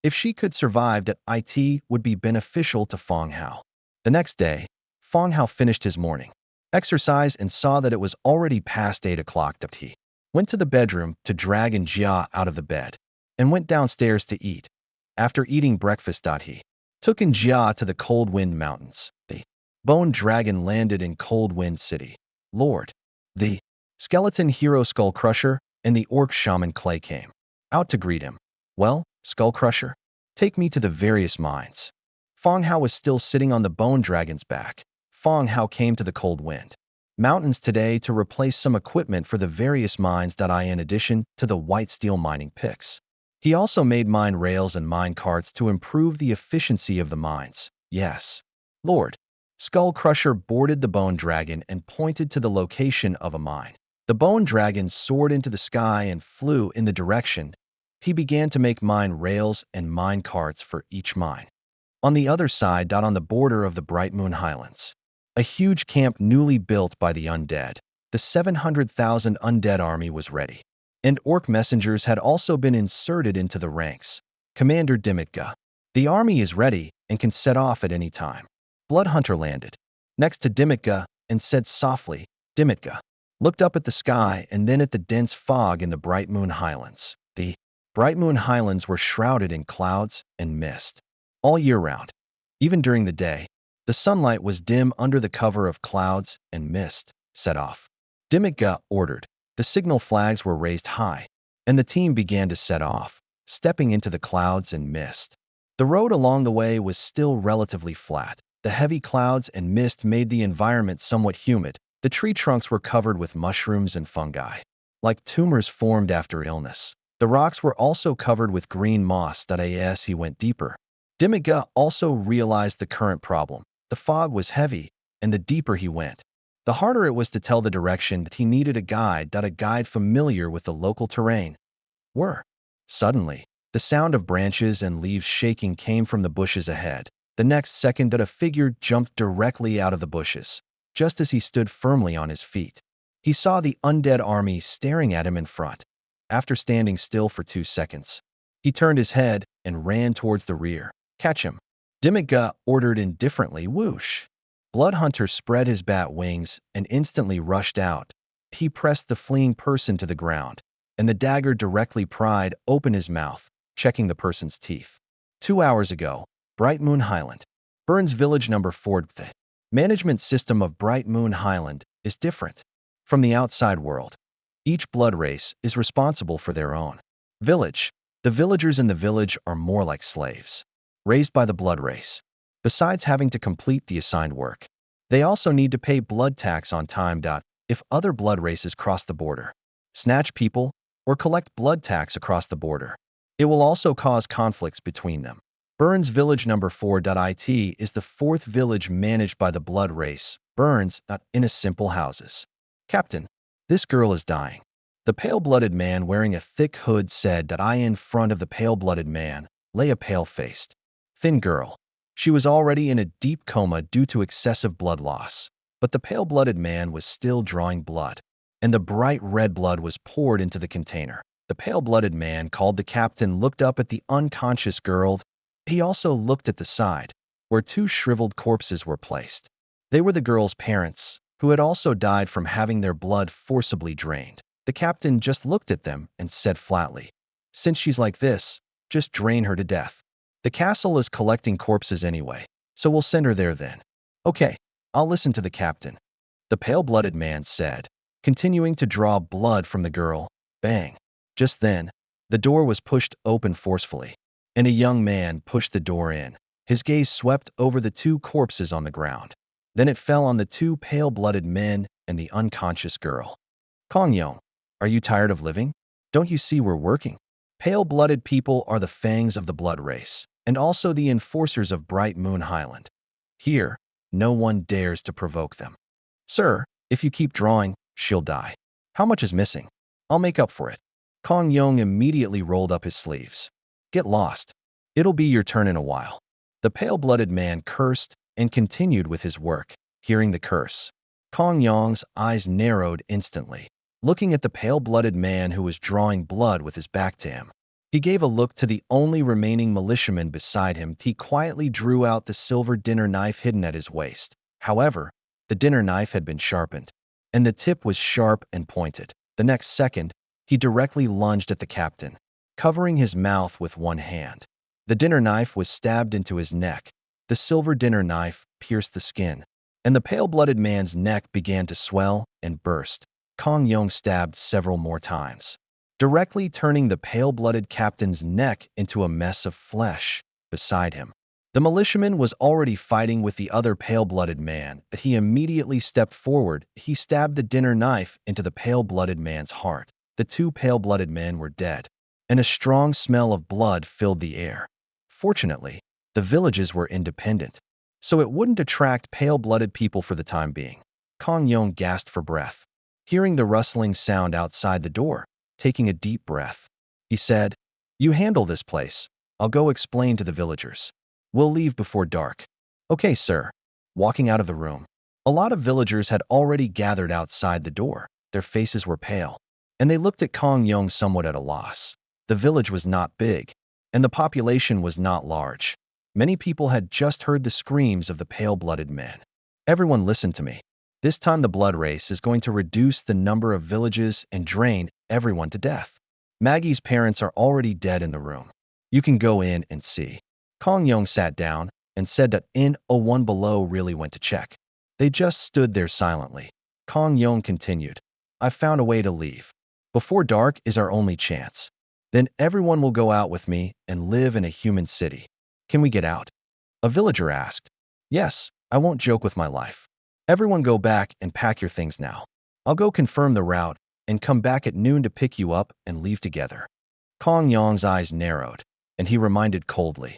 If she could survive, it would be beneficial to Fang Hao. The next day, Fang Hao finished his morning exercise and saw that it was already past 8 o'clock. He went to the bedroom to drag Jia out of the bed, and went downstairs to eat. After eating breakfast, he took Jia to the Cold Wind Mountains. The Bone Dragon landed in Cold Wind City. Lord, the skeleton hero Skull Crusher and the orc shaman Clay came out to greet him. Well, Skull Crusher, take me to the various mines. Fang Hao was still sitting on the bone dragon's back. Fang Hao came to the Cold Wind Mountains today to replace some equipment for the various mines. In addition to the white steel mining picks, he also made mine rails and mine carts to improve the efficiency of the mines. Yes, Lord. Skull Crusher boarded the bone dragon and pointed to the location of a mine. The bone dragon soared into the sky and flew in the direction. He began to make mine rails and mine carts for each mine. On the other side, on the border of the Bright Moon Highlands, a huge camp newly built by the Undead. The 700,000 Undead army was ready, and orc messengers had also been inserted into the ranks. Commander Dimitka, the army is ready and can set off at any time. Bloodhunter landed next to Dimitka and said softly. Dimitka looked up at the sky and then at the dense fog in the Bright Moon Highlands. The Bright Moon Highlands were shrouded in clouds and mist all year round. Even during the day, the sunlight was dim under the cover of clouds and mist. Set off, Dimitka ordered. The signal flags were raised high, and the team began to set off, stepping into the clouds and mist. The road along the way was still relatively flat. The heavy clouds and mist made the environment somewhat humid. The tree trunks were covered with mushrooms and fungi, like tumors formed after illness. The rocks were also covered with green moss. As he went deeper, Dimitka also realized the current problem. The fog was heavy, and the deeper he went, the harder it was to tell the direction. He needed a guide familiar with the local terrain. Suddenly, the sound of branches and leaves shaking came from the bushes ahead. The next second, a figure jumped directly out of the bushes. Just as he stood firmly on his feet, he saw the Undead army staring at him in front. After standing still for 2 seconds, he turned his head and ran towards the rear. Catch him, Dimitka ordered indifferently. Whoosh! Bloodhunter spread his bat wings and instantly rushed out. He pressed the fleeing person to the ground, and the dagger directly pried open his mouth, checking the person's teeth. 2 hours ago, Bright Moon Highland. Burns Village No. 4. The management system of Bright Moon Highland is different from the outside world. Each blood race is responsible for their own village. The villagers in the village are more like slaves, raised by the blood race. Besides having to complete the assigned work, they also need to pay blood tax on time. If other blood races cross the border, snatch people, or collect blood tax across the border, it will also cause conflicts between them. Burns Village No. 4. It is the 4th village managed by the blood race. Burns, in a simple houses. Captain, this girl is dying. The pale-blooded man wearing a thick hood said. In front of the pale-blooded man lay a pale-faced, thin girl. She was already in a deep coma due to excessive blood loss, but the pale-blooded man was still drawing blood, and the bright red blood was poured into the container. The pale-blooded man called the captain looked up at the unconscious girl. He also looked at the side, where 2 shriveled corpses were placed. They were the girl's parents, who had also died from having their blood forcibly drained. The captain just looked at them and said flatly, "Since she's like this, just drain her to death. The castle is collecting corpses anyway, so we'll send her there then." "Okay, I'll listen to the captain," the pale-blooded man said, continuing to draw blood from the girl. Bang! Just then, the door was pushed open forcefully, and a young man pushed the door in. His gaze swept over the 2 corpses on the ground. Then it fell on the 2 pale-blooded men and the unconscious girl. "Kong Yong, are you tired of living? Don't you see we're working?" Pale-blooded people are the fangs of the blood race, and also the enforcers of Bright Moon Highland. Here, no one dares to provoke them. "Sir, if you keep drawing, she'll die. How much is missing? I'll make up for it." Kong Yong immediately rolled up his sleeves. "Get lost. It'll be your turn in a while." The pale-blooded man cursed and continued with his work. Hearing the curse, Kong Yong's eyes narrowed instantly, looking at the pale-blooded man who was drawing blood with his back to him. He gave a look to the only remaining militiaman beside him. He quietly drew out the silver dinner knife hidden at his waist. However, the dinner knife had been sharpened, and the tip was sharp and pointed. The next second, He directly lunged at the captain, covering his mouth with one hand. The dinner knife was stabbed into his neck. The silver dinner knife pierced the skin, and the pale-blooded man's neck began to swell and burst. Kong Yong stabbed several more times, directly turning the pale-blooded captain's neck into a mess of flesh beside him. The militiaman was already fighting with the other pale-blooded man, but he immediately stepped forward. He stabbed the dinner knife into the pale-blooded man's heart. The two pale-blooded men were dead, and a strong smell of blood filled the air. Fortunately, the villages were independent, so it wouldn't attract pale-blooded people for the time being. Kong Yong gasped for breath, hearing the rustling sound outside the door. Taking a deep breath, he said, "You handle this place. I'll go explain to the villagers. We'll leave before dark." "Okay, sir." Walking out of the room, a lot of villagers had already gathered outside the door. Their faces were pale, and they looked at Kong Yong somewhat at a loss. The village was not big, and the population was not large. Many people had just heard the screams of the pale-blooded men. "Everyone listen to me. This time the blood race is going to reduce the number of villages and drain everyone to death. Maggie's parents are already dead in the room. You can go in and see." Kong Yong sat down and said that one below really went to check. They just stood there silently. Kong Yong continued, "I found a way to leave. Before dark is our only chance. Then everyone will go out with me and live in a human city. Can we get out?" A villager asked. "Yes, I won't joke with my life. Everyone go back and pack your things now. I'll go confirm the route and come back at noon to pick you up and leave together." Kong Yong's eyes narrowed, and he reminded coldly,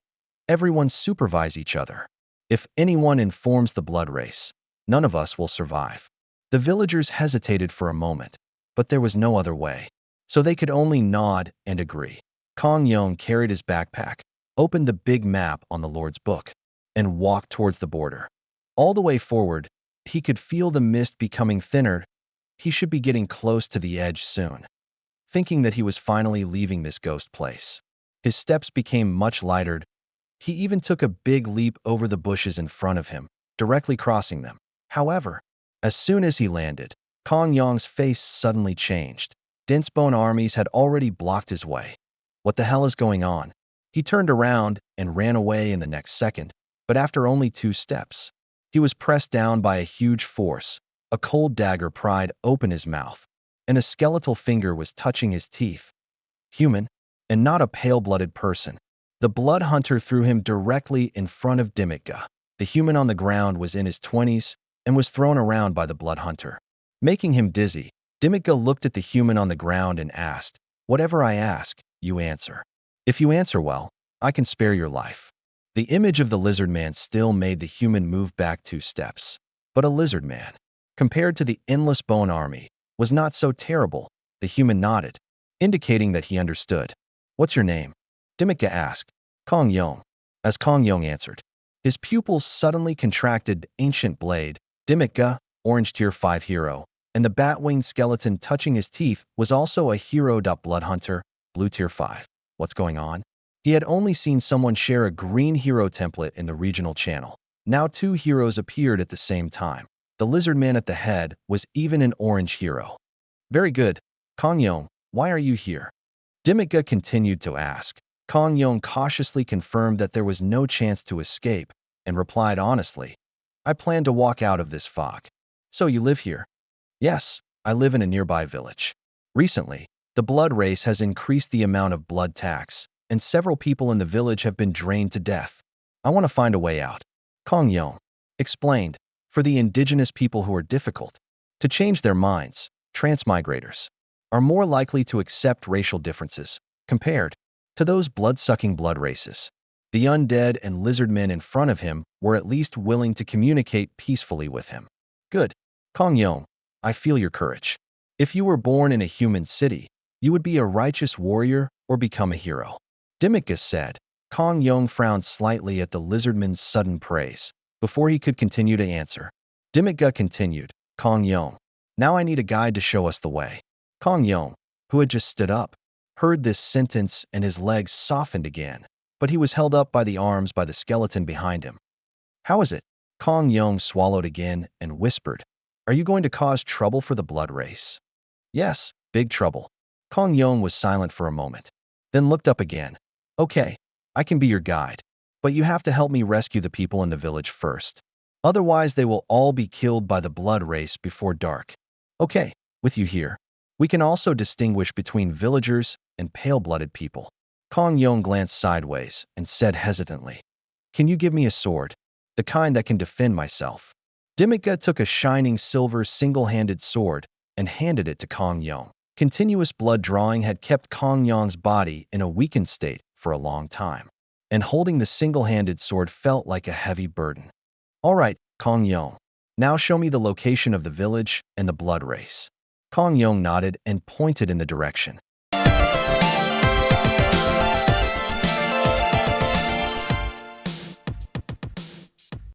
"Everyone supervise each other. If anyone informs the blood race, none of us will survive." The villagers hesitated for a moment, but there was no other way, so they could only nod and agree. Kong Yong carried his backpack, opened the big map on the Lord's book, and walked towards the border. All the way forward, he could feel the mist becoming thinner. He should be getting close to the edge soon. Thinking that he was finally leaving this ghost place, his steps became much lighter. He even took a big leap over the bushes in front of him, directly crossing them. However, as soon as he landed, Kong Yong's face suddenly changed. Dense bone armies had already blocked his way. What the hell is going on? He turned around and ran away in the next second, but after only 2 steps, he was pressed down by a huge force. A cold dagger pried open his mouth, and a skeletal finger was touching his teeth. Human, and not a pale-blooded person. The blood hunter threw him directly in front of Dimika. The human on the ground was in his 20s and was thrown around by the blood hunter, making him dizzy. Dimika looked at the human on the ground and asked, "Whatever I ask, you answer. If you answer well, I can spare your life." The image of the lizard man still made the human move back 2 steps. But a lizard man, compared to the endless bone army, was not so terrible. The human nodded, indicating that he understood. "What's your name?" Dimika asked. "Kong Yong." As Kong Yong answered, his pupils suddenly contracted. Ancient blade, Dimika, orange tier 5 hero, and the bat-winged skeleton touching his teeth was also a hero. Blood hunter, blue tier 5. What's going on? He had only seen someone share a green hero template in the regional channel. Now 2 heroes appeared at the same time. The lizard man at the head was even an orange hero. "Very good. Kong Yong, why are you here?" Dimika continued to ask. Kong Yong cautiously confirmed that there was no chance to escape and replied honestly, "I plan to walk out of this fog." "So you live here?" "Yes, I live in a nearby village. Recently, the blood race has increased the amount of blood tax, and several people in the village have been drained to death. I want to find a way out." Kong Yong explained, "For the indigenous people who are difficult to change their minds, transmigrators are more likely to accept racial differences compared to those blood-sucking blood races. The undead and lizard men in front of him were at least willing to communicate peacefully with him." "Good. Kong Yong, I feel your courage. If you were born in a human city, you would be a righteous warrior or become a hero," Dimika said. Kong Yong frowned slightly at the lizardman's sudden praise before he could continue to answer. Dimika continued, "Kong Yong, now I need a guide to show us the way." Kong Yong, who had just stood up, heard this sentence and his legs softened again, but he was held up by the arms by the skeleton behind him. "How is it?" Kong Yong swallowed again and whispered, "Are you going to cause trouble for the blood race?" "Yes, big trouble. Kong Yong was silent for a moment, then looked up again. Okay, I can be your guide, but you have to help me rescue the people in the village first. Otherwise, they will all be killed by the blood race before dark. Okay, with you here. We can also distinguish between villagers and pale-blooded people. Kong Yong glanced sideways and said hesitantly, Can you give me a sword? The kind that can defend myself. Dimika took a shining silver single-handed sword and handed it to Kong Yong. Continuous blood drawing had kept Kong Yong's body in a weakened state for a long time, and holding the single-handed sword felt like a heavy burden. All right, Kong Yong. Now show me the location of the village and the blood race. Kong Yong nodded and pointed in the direction.